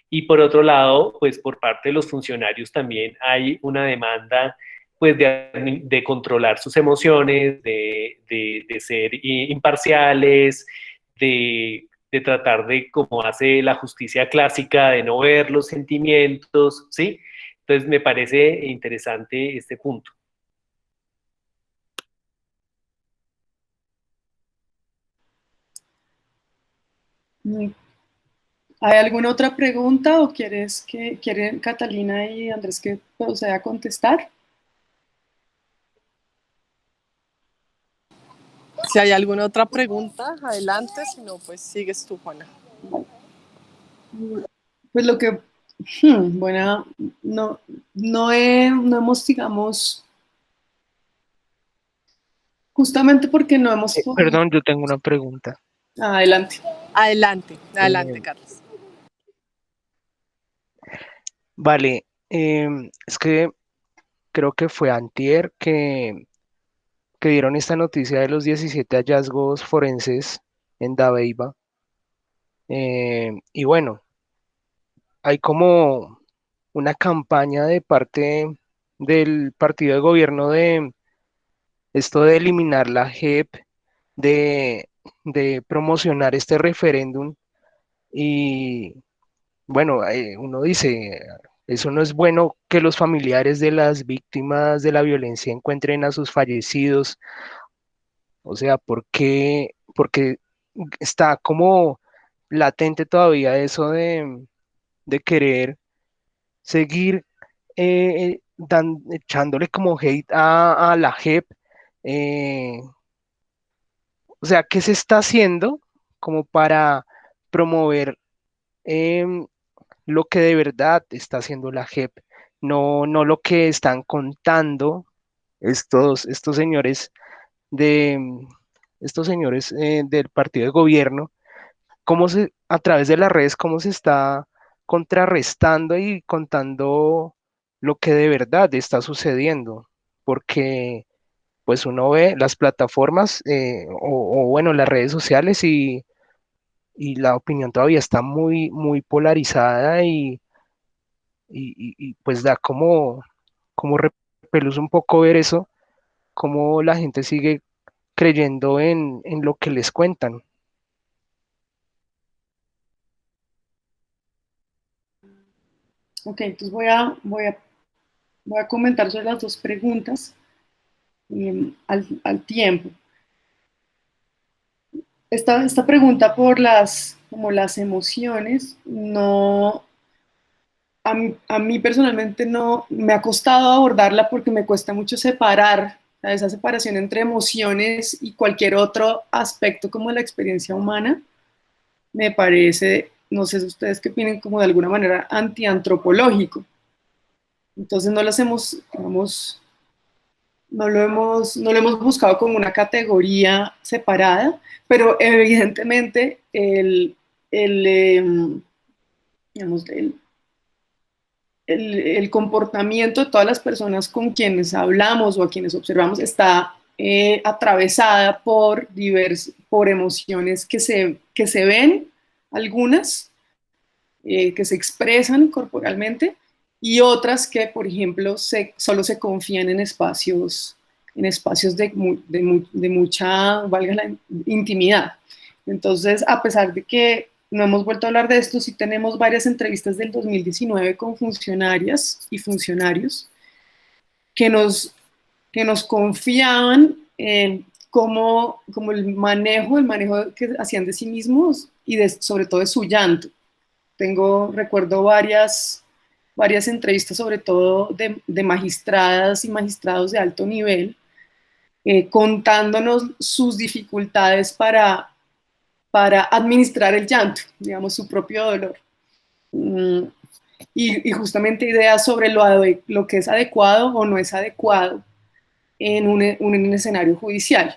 y por otro lado, pues por parte de los funcionarios también hay una demanda, pues de controlar sus emociones, de ser imparciales, de tratar de, como hace la justicia clásica, de no ver los sentimientos, ¿sí? Entonces me parece interesante este punto. ¿Hay alguna otra pregunta o quieren Catalina y Andrés que proceda a contestar? Si hay alguna otra pregunta, adelante, si no, pues sigues tú, Juana. Pues lo que, bueno, no hemos, digamos, justamente porque no hemos podido. Perdón, yo tengo una pregunta. Adelante. Adelante, Carlos. Vale, es que creo que fue antier que dieron esta noticia de los 17 hallazgos forenses en Dabeiba. Y bueno, hay como una campaña de parte del partido de gobierno de esto de eliminar la JEP, de promocionar este referéndum. Y bueno, uno dice, eso no es bueno que los familiares de las víctimas de la violencia encuentren a sus fallecidos. O sea, ¿por qué? Porque está como latente todavía eso de querer seguir echándole como hate a la JEP. eh, o sea, ¿qué se está haciendo como para promover em, lo que de verdad está haciendo la JEP? No lo que están contando estos señores de estos señores del partido de gobierno, a través de las redes, cómo se está contrarrestando y contando lo que de verdad está sucediendo, porque pues uno ve las plataformas o bueno, las redes sociales y la opinión todavía está muy polarizada y pues da como repelús un poco ver eso, cómo la gente sigue creyendo en lo que les cuentan. Ok, entonces voy a comentar sobre las dos preguntas al tiempo. Esta pregunta por como las emociones, no, a mí personalmente no me ha costado abordarla porque me cuesta mucho separar, o sea, esa separación entre emociones y cualquier otro aspecto como la experiencia humana. Me parece, no sé si ustedes qué opinan, como de alguna manera antiantropológico. Entonces no las hemos, digamos, no lo hemos buscado como una categoría separada, pero evidentemente digamos, el comportamiento de todas las personas con quienes hablamos o a quienes observamos está atravesada por emociones que se ven, algunas, que se expresan corporalmente, y otras que, por ejemplo, solo se confían en espacios de mucha, valga la intimidad. Entonces, a pesar de que no hemos vuelto a hablar de esto, sí tenemos varias entrevistas del 2019 con funcionarias y funcionarios que nos confiaban como el manejo que hacían de sí mismos y sobre todo de su llanto. Recuerdo varias entrevistas, sobre todo de magistradas y magistrados de alto nivel, contándonos sus dificultades para administrar el llanto, digamos, su propio dolor. Y justamente ideas sobre lo que es adecuado o no es adecuado en un escenario judicial.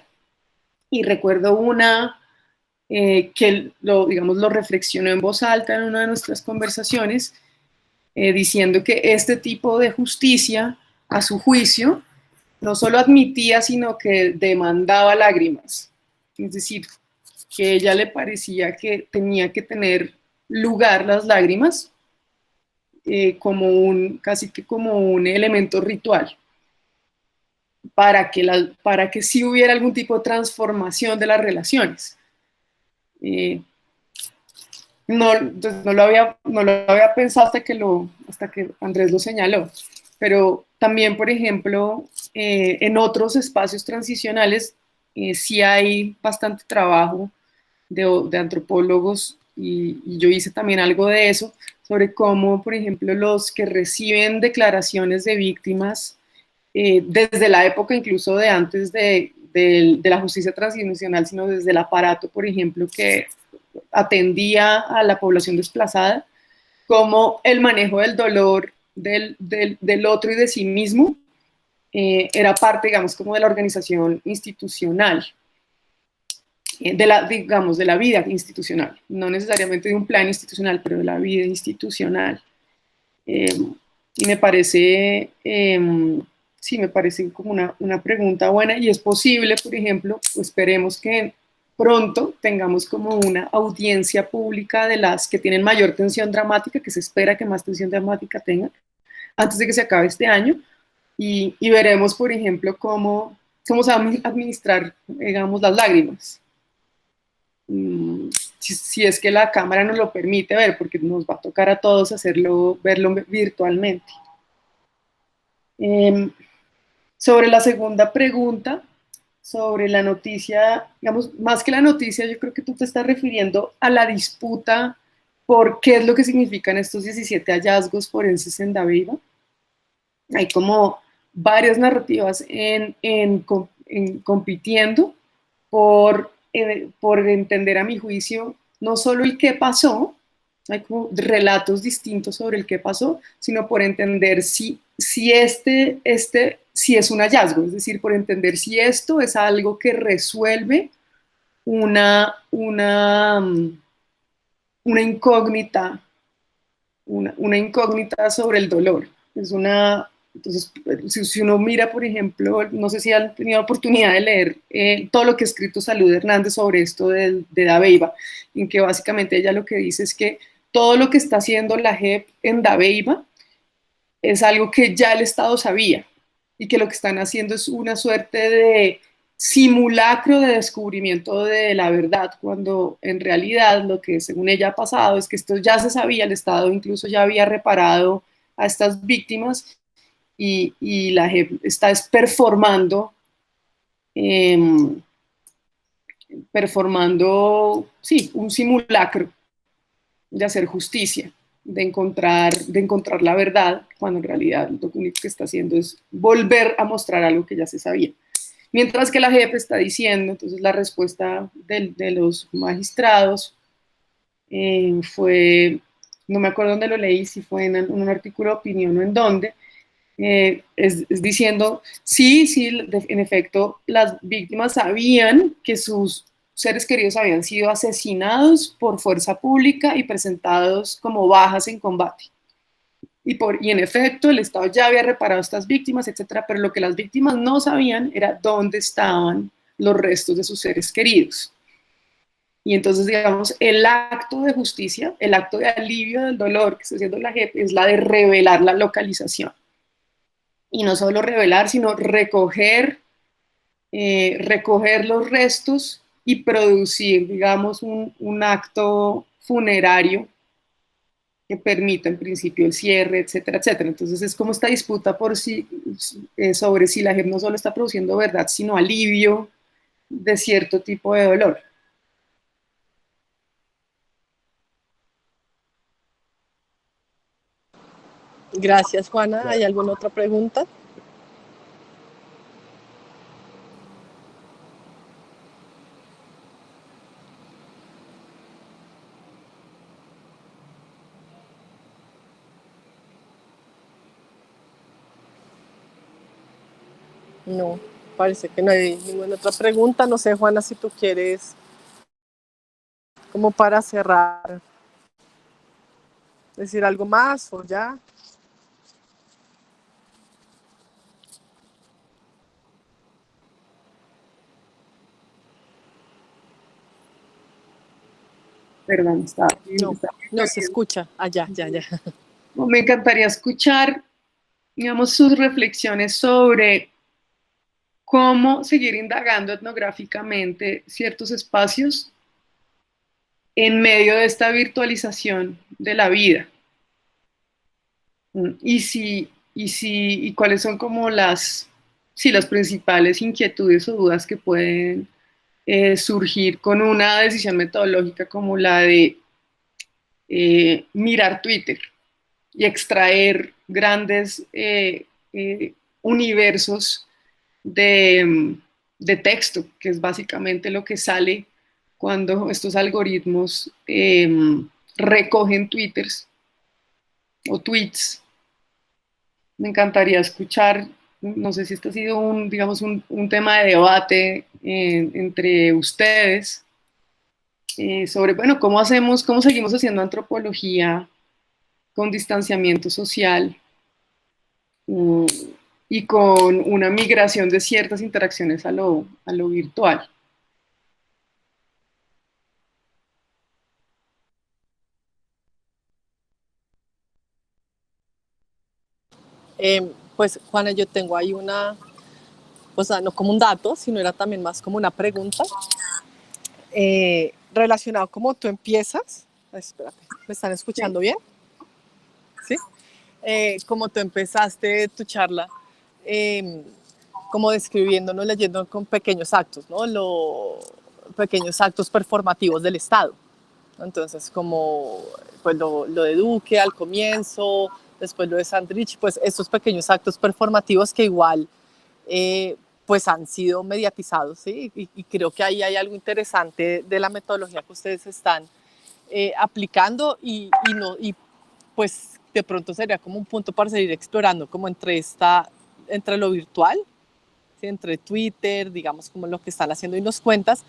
Y recuerdo una que digamos, lo reflexionó en voz alta en una de nuestras conversaciones, diciendo que este tipo de justicia, a su juicio, no solo admitía, sino que demandaba lágrimas. Es decir, que a ella le parecía que tenía que tener lugar las lágrimas casi que como un elemento ritual, para que sí hubiera algún tipo de transformación de las relaciones. No lo había pensado hasta que Andrés lo señaló, pero también, por ejemplo, en otros espacios transicionales sí hay bastante trabajo de antropólogos, y yo hice también algo de eso, sobre cómo, por ejemplo, los que reciben declaraciones de víctimas, desde la época incluso de antes de la justicia transicional, sino desde el aparato, por ejemplo, que atendía a la población desplazada, como el manejo del dolor del otro y de sí mismo era parte, digamos, como de la organización institucional, digamos, de la vida institucional, no necesariamente de un plan institucional, pero de la vida institucional. Y me parece, sí, me parece como una pregunta buena, y es posible, por ejemplo, esperemos que pronto tengamos como una audiencia pública de las que tienen mayor tensión dramática, que se espera que más tensión dramática tengan, antes de que se acabe este año, y veremos, por ejemplo, cómo se va a administrar, digamos, las lágrimas. Si es que la cámara nos lo permite ver, porque nos va a tocar a todos verlo virtualmente. Sobre la segunda pregunta, sobre la noticia, digamos, más que la noticia, yo creo que tú te estás refiriendo a la disputa por qué es lo que significan estos 17 hallazgos forenses en Dabeiba. Hay como varias narrativas compitiendo por entender, a mi juicio, no solo el qué pasó, hay como relatos distintos sobre el qué pasó, sino por entender si es un hallazgo, es decir, por entender si esto es algo que resuelve una incógnita, una incógnita sobre el dolor. Entonces, si uno mira, por ejemplo, no sé si han tenido oportunidad de leer todo lo que ha escrito Salud Hernández sobre esto de Dabeiba, en que básicamente ella lo que dice es que todo lo que está haciendo la JEP en Dabeiba es algo que ya el Estado sabía, y que lo que están haciendo es una suerte de simulacro de descubrimiento de la verdad, cuando en realidad lo que según ella ha pasado es que esto ya se sabía, el Estado incluso ya había reparado a estas víctimas, y la JEP está performando, sí, un simulacro de hacer justicia, de encontrar la verdad, cuando en realidad lo único que está haciendo es volver a mostrar algo que ya se sabía. Mientras que la JEP está diciendo, entonces la respuesta de los magistrados fue, no me acuerdo dónde lo leí, si fue en un artículo de opinión o en dónde, es diciendo, sí, en efecto, las víctimas sabían que sus seres queridos habían sido asesinados por fuerza pública y presentados como bajas en combate. Y en efecto, el Estado ya había reparado a estas víctimas, etcétera, pero lo que las víctimas no sabían era dónde estaban los restos de sus seres queridos. Y entonces, digamos, el acto de justicia, el acto de alivio del dolor que está haciendo la JEP es la de revelar la localización. Y no solo revelar, sino recoger los restos y producir, digamos, un acto funerario que permita en principio el cierre, etcétera, etcétera. Entonces es como esta disputa sobre si la JEP no solo está produciendo verdad, sino alivio de cierto tipo de dolor. Gracias, Juana. ¿Hay alguna otra pregunta? No, parece que no hay ninguna otra pregunta. No sé, Juana, si tú quieres, como para cerrar, decir algo más o ya. Perdón, No, no se escucha. Allá, ya, ya. Me encantaría escuchar, digamos, sus reflexiones sobre cómo seguir indagando etnográficamente ciertos espacios en medio de esta virtualización de la vida. Y cuáles son como las principales inquietudes o dudas que pueden surgir con una decisión metodológica como la de mirar Twitter y extraer grandes universos de texto, que es básicamente lo que sale cuando estos algoritmos recogen twitters o tweets. Me encantaría escuchar, no sé si este ha sido digamos, un tema de debate entre ustedes sobre, bueno, cómo seguimos haciendo antropología con distanciamiento social mm, y con una migración de ciertas interacciones a lo virtual. Pues, Juana, yo tengo ahí una, o sea, no como un dato, sino era también más como una pregunta relacionado como tú empiezas. Ay, espérate, ¿me están escuchando bien? ¿Sí? Como tú empezaste tu charla, eh, como describiéndonos, leyendo con pequeños actos, ¿no? Pequeños actos performativos del Estado. Entonces, como pues lo de Duque al comienzo, después lo de Sandrich, pues estos pequeños actos performativos que igual pues han sido mediatizados, ¿sí? Y creo que ahí hay algo interesante de la metodología que ustedes están aplicando y pues de pronto sería como un punto para seguir explorando como entre lo virtual, ¿sí? Entre Twitter, digamos como lo que están haciendo y nos cuentas,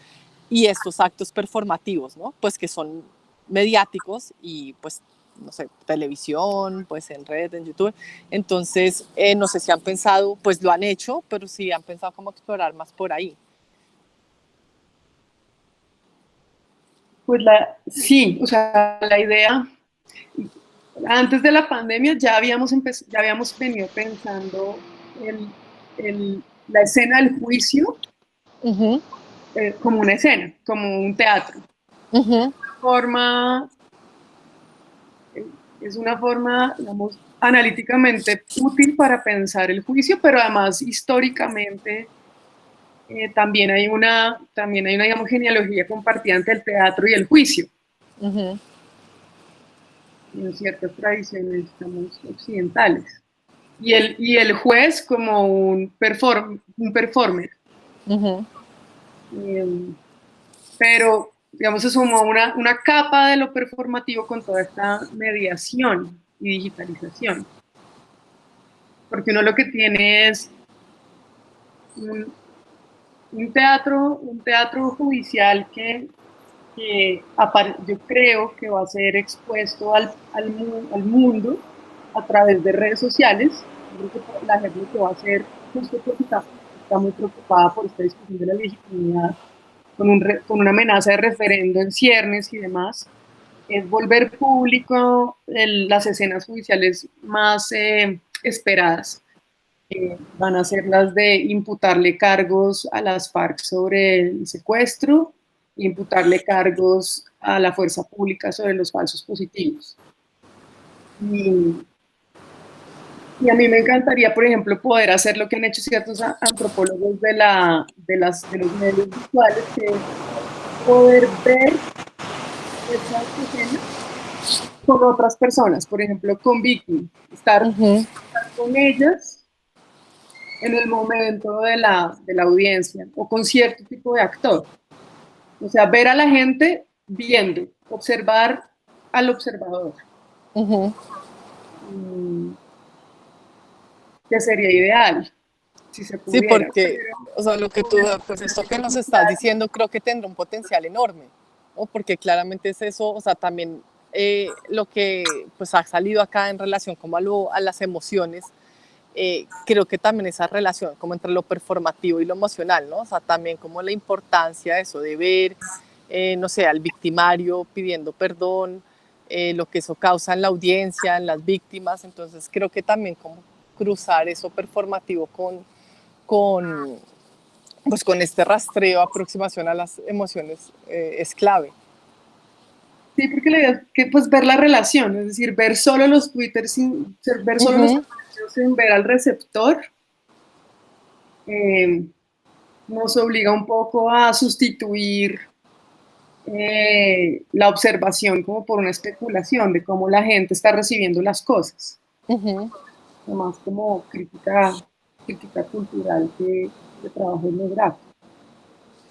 y estos actos performativos, ¿no? Pues que son mediáticos y pues, no sé, televisión, pues en red, en YouTube. Entonces, no sé si han pensado, pues lo han hecho, pero si han pensado cómo explorar más por ahí. Pues sí, o sea, la idea, antes de la pandemia ya habíamos venido pensando la escena del juicio como una escena, como un teatro. Forma, es una forma, digamos, analíticamente útil para pensar el juicio, pero además históricamente también hay una digamos, genealogía compartida entre el teatro y el juicio. En ciertas tradiciones digamos, occidentales. Y el juez como un performer. Pero, digamos, se sumó una capa de lo performativo con toda esta mediación y digitalización. Porque uno lo que tiene es un teatro judicial que yo creo que va a ser expuesto al mundo a través de redes sociales. Yo creo que la gente lo que va a hacer, justo porque está muy preocupada por esta discusión de la legitimidad, con una amenaza de referendo en ciernes y demás, es volver público las escenas judiciales más esperadas. Van a ser las de imputarle cargos a las FARC sobre el secuestro, imputarle cargos a la fuerza pública sobre los falsos positivos. Y a mí me encantaría, por ejemplo, poder hacer lo que han hecho ciertos antropólogos de los medios visuales, que es poder ver esas escenas con otras personas, por ejemplo, con Vicky, estar con ellas en el momento de la audiencia o con cierto tipo de actor. O sea, ver a la gente viendo, observar al observador. Que sería ideal, si se Sí, pudiera. porque, o sea, lo que tú, pues esto que nos estás diciendo creo que tendrá un potencial enorme, ¿no? Porque claramente es eso, o sea, también lo que pues ha salido acá en relación como a las emociones, creo que también esa relación como entre lo performativo y lo emocional, ¿no? O sea, también como la importancia de eso, de ver, no sé, al victimario pidiendo perdón, lo que eso causa en la audiencia, en las víctimas, entonces creo que también como cruzar eso performativo con, pues con este rastreo, aproximación a las emociones es clave. Sí, porque la idea es que pues ver la relación, es decir, ver solo los Twitter ver solo los comentarios sin ver al receptor, nos obliga un poco a sustituir la observación como por una especulación de cómo la gente está recibiendo las cosas, además como crítica cultural que trabajo en lograr.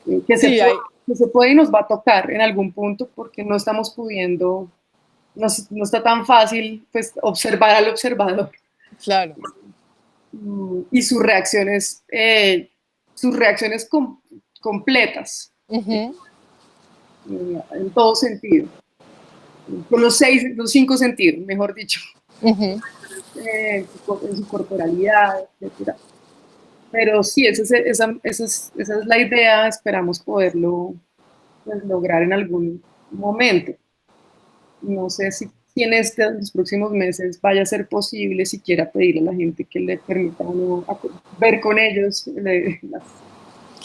Sí, Que se puede y nos va a tocar en algún punto porque no estamos pudiendo, no está tan fácil pues observar al observador. claro. Y sus reacciones completas, en todo sentido, con los 5 sentidos, mejor dicho, en su corporalidad, etcétera. Pero sí, esa es la idea, esperamos poderlo pues, lograr en algún momento. No sé si en los próximos meses vaya a ser posible siquiera pedirle a la gente que le permita uno ver con ellos las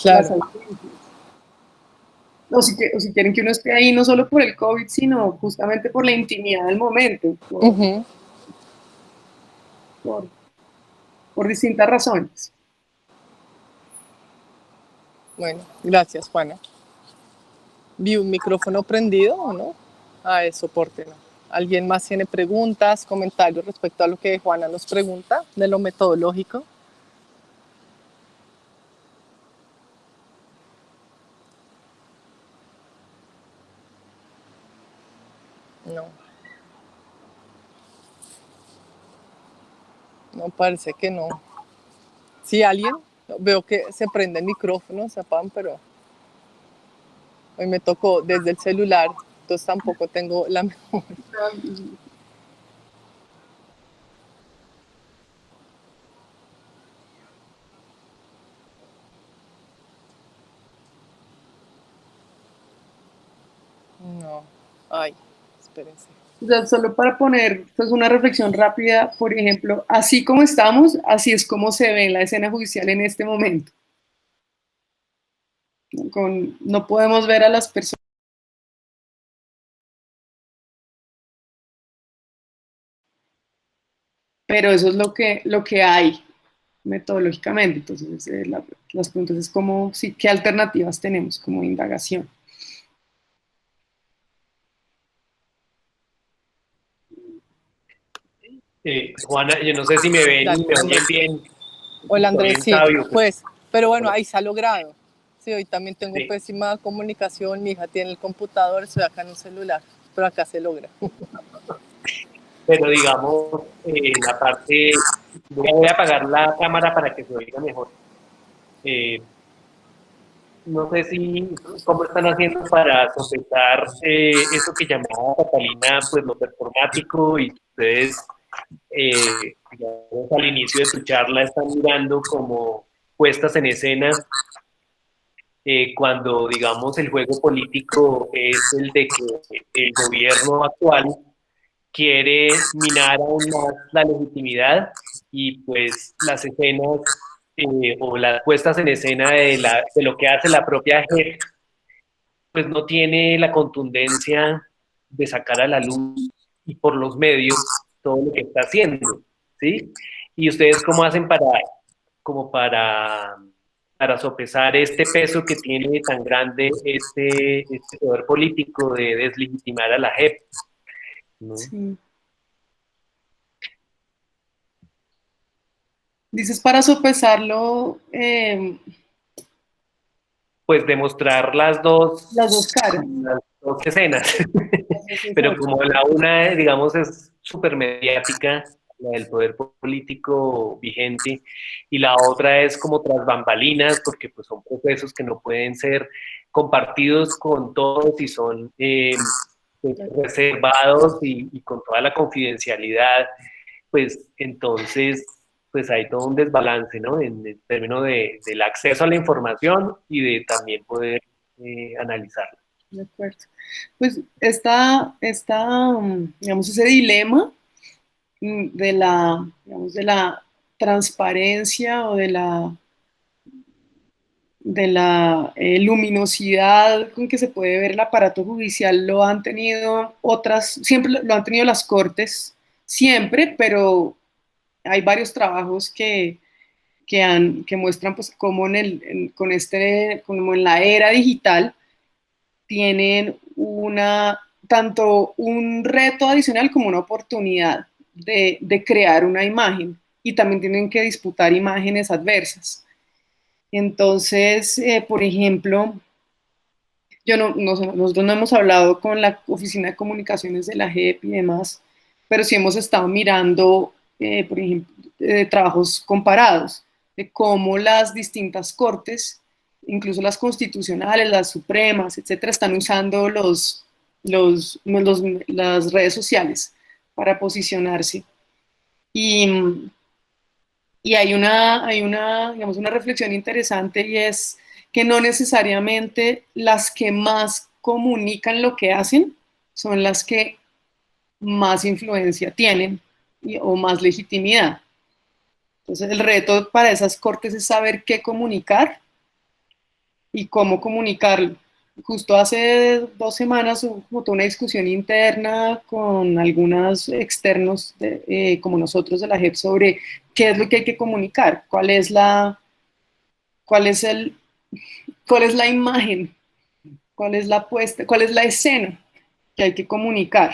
Claro. audiencias. O si quieren que uno esté ahí no solo por el COVID, sino justamente por la intimidad del momento, por, por distintas razones. Bueno, gracias, Juana. ¿Vi un micrófono prendido o no? Ah, es soporte, ¿no? ¿Alguien más tiene preguntas, comentarios respecto a lo que Juana nos pregunta de lo metodológico? No. No, parece que no. ¿Sí alguien? Veo que se prende el micrófono, sepan, pero hoy me tocó desde el celular, entonces tampoco tengo la mejor. No. Ay, espérense. O sea, solo para poner pues, una reflexión rápida, por ejemplo, así como estamos, así es como se ve en la escena judicial en este momento. No podemos ver a las personas. Pero eso es lo que hay metodológicamente. Entonces, las preguntas es como, sí, ¿qué alternativas tenemos como indagación? Juana, yo no sé si me ven y Dale, me oyen Andrés. bien. Hola, Estoy Andrés, en sí, sabio. pues, pero bueno, Hola. ahí se ha logrado. Sí, hoy también tengo Sí. pésima comunicación, mi hija tiene el computador, estoy acá en un celular, pero acá se logra. Pero digamos, la parte, voy a apagar la cámara para que se oiga mejor. Eh, no sé cómo están haciendo para completar eso que llamaba Catalina, pues lo performático y ustedes, digamos, al inicio de su charla están mirando como puestas en escena cuando, digamos, el juego político es el de que el gobierno actual quiere minar aún más la legitimidad y pues las escenas o las puestas en escena de lo que hace la propia JEP, pues no tiene la contundencia de sacar a la luz y por los medios todo lo que está haciendo, ¿sí? ¿Y ustedes cómo hacen como para sopesar este peso que tiene tan grande este poder político de deslegitimar a la JEP, ¿no? Sí. Dices para sopesarlo Pues demostrar las dos caras, las dos escenas, las dos pero escenas. como la una, digamos, es súper mediática, la del poder político vigente, y la otra es como tras bambalinas, porque pues son procesos que no pueden ser compartidos con todos y son pues, reservados y con toda la confidencialidad, pues entonces pues hay todo un desbalance, ¿no? En el término del acceso a la información y de también poder analizarla. De acuerdo. Pues digamos, ese dilema digamos, de la transparencia o de la luminosidad con que se puede ver el aparato judicial lo han tenido siempre lo han tenido las cortes, siempre, pero hay varios trabajos que muestran pues cómo como en la era digital tienen tanto un reto adicional como una oportunidad de crear una imagen y también tienen que disputar imágenes adversas. Entonces, por ejemplo, nosotros no hemos hablado con la Oficina de Comunicaciones de la JEP y demás, pero sí hemos estado mirando, por ejemplo, trabajos comparados de cómo las distintas cortes, incluso las constitucionales, las supremas, etcétera, están usando las redes sociales para posicionarse. Y, y digamos, una reflexión interesante y es que no necesariamente las que más comunican lo que hacen son las que más influencia tienen o más legitimidad. Entonces, el reto para esas cortes es saber qué comunicar y cómo comunicarlo. Justo hace 2 semanas hubo toda una discusión interna con algunos externos como nosotros de la JEP sobre qué es lo que hay que comunicar, cuál es el, cuál es la imagen, cuál es la apuesta, cuál es la escena que hay que comunicar.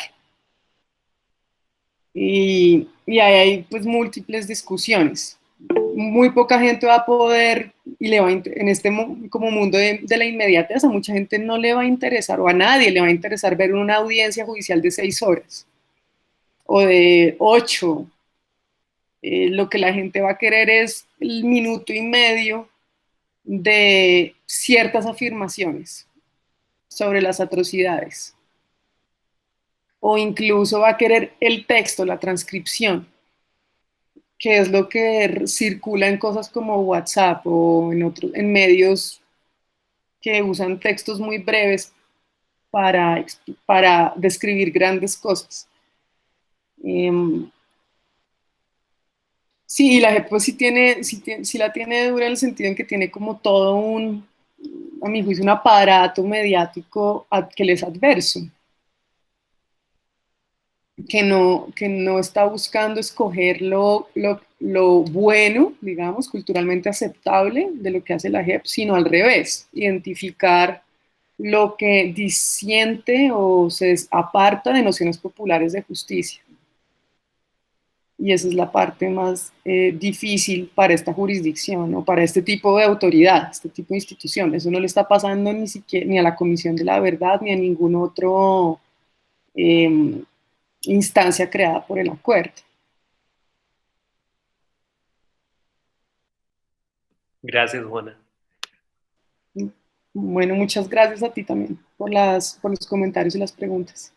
Y ahí hay pues múltiples discusiones. Muy poca gente va a poder, y en este como mundo de la inmediatez, a mucha gente no le va a interesar, o a nadie le va a interesar ver una audiencia judicial de 6 horas o de 8. Lo que la gente va a querer es el minuto y medio de ciertas afirmaciones sobre las atrocidades. O incluso va a querer el texto, la transcripción, que es lo que circula en cosas como WhatsApp o en medios que usan textos muy breves para describir grandes cosas. Sí, la JEP pues sí la tiene dura en el sentido en que tiene como todo a mi juicio, un aparato mediático que le es adverso, que no está buscando escoger lo bueno, digamos, culturalmente aceptable de lo que hace la JEP, sino al revés, identificar lo que disiente o se aparta de nociones populares de justicia. Y esa es la parte más difícil para esta jurisdicción o para este tipo de autoridad, este tipo de institución. Eso no le está pasando ni siquiera ni a la Comisión de la Verdad ni a ningún otro instancia creada por el acuerdo. Gracias, Juana. Bueno, muchas gracias a ti también por los comentarios y las preguntas.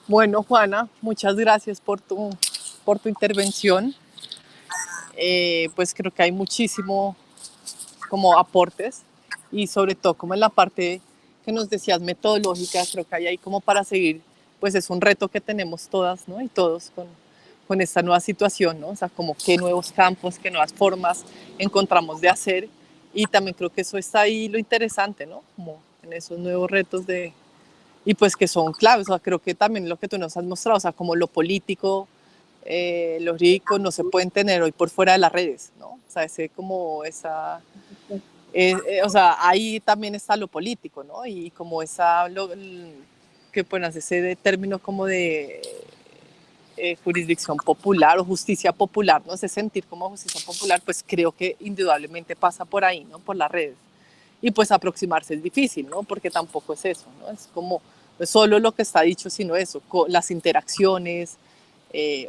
Bueno, Juana, muchas gracias por tu intervención. Pues creo que hay muchísimo como aportes y sobre todo como en la parte que nos decías metodológica, creo que hay ahí como para seguir, pues es un reto que tenemos todas, ¿no? Y todos con esta nueva situación, ¿no? O sea, como qué nuevos campos, qué nuevas formas encontramos de hacer y también creo que eso está ahí lo interesante, ¿no? Como en esos nuevos retos y pues que son claves. O sea, creo que también lo que tú nos has mostrado, o sea, como lo político, los jurídicos no se pueden tener hoy por fuera de las redes, ¿no? O sea, ese como esa, o sea, ahí también está lo político, ¿no? Y como esa, que pones ese término como de jurisdicción popular o justicia popular, ¿no? Ese sentir como justicia popular, pues creo que indudablemente pasa por ahí, ¿no? Por las redes. Y pues aproximarse es difícil, ¿no? Porque tampoco es eso, ¿no? Es como, no es solo lo que está dicho, sino eso, las interacciones,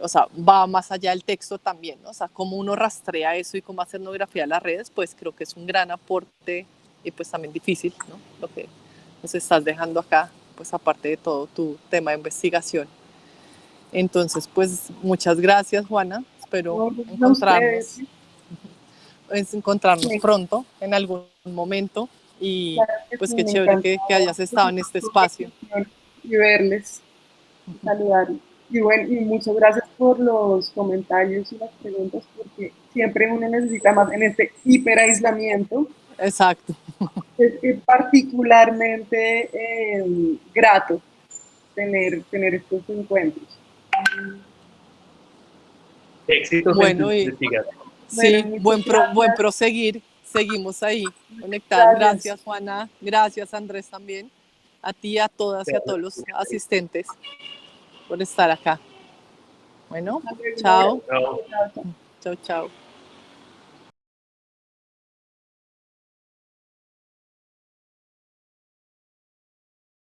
o sea, va más allá del texto también, ¿no? O sea, cómo uno rastrea eso y cómo hacer etnografía de las redes, pues creo que es un gran aporte y pues también difícil, ¿no? Lo que nos estás dejando acá, pues aparte de todo tu tema de investigación. Entonces, pues muchas gracias, Juana. Espero encontrarnos pronto en algún momento y pues qué chévere que hayas estado en este espacio. Y verles, saludarles. Y bueno, y muchas gracias por los comentarios y las preguntas, porque siempre uno necesita más en este hiperaislamiento. Exacto. Es particularmente grato tener estos encuentros. Éxitos bueno, en tu investigación. Sí, buen proseguir. Seguimos ahí conectadas. Gracias, Juana. Gracias, Andrés, también. A ti, a todas y a todos los asistentes por estar acá. Bueno, chao. Chao, chao.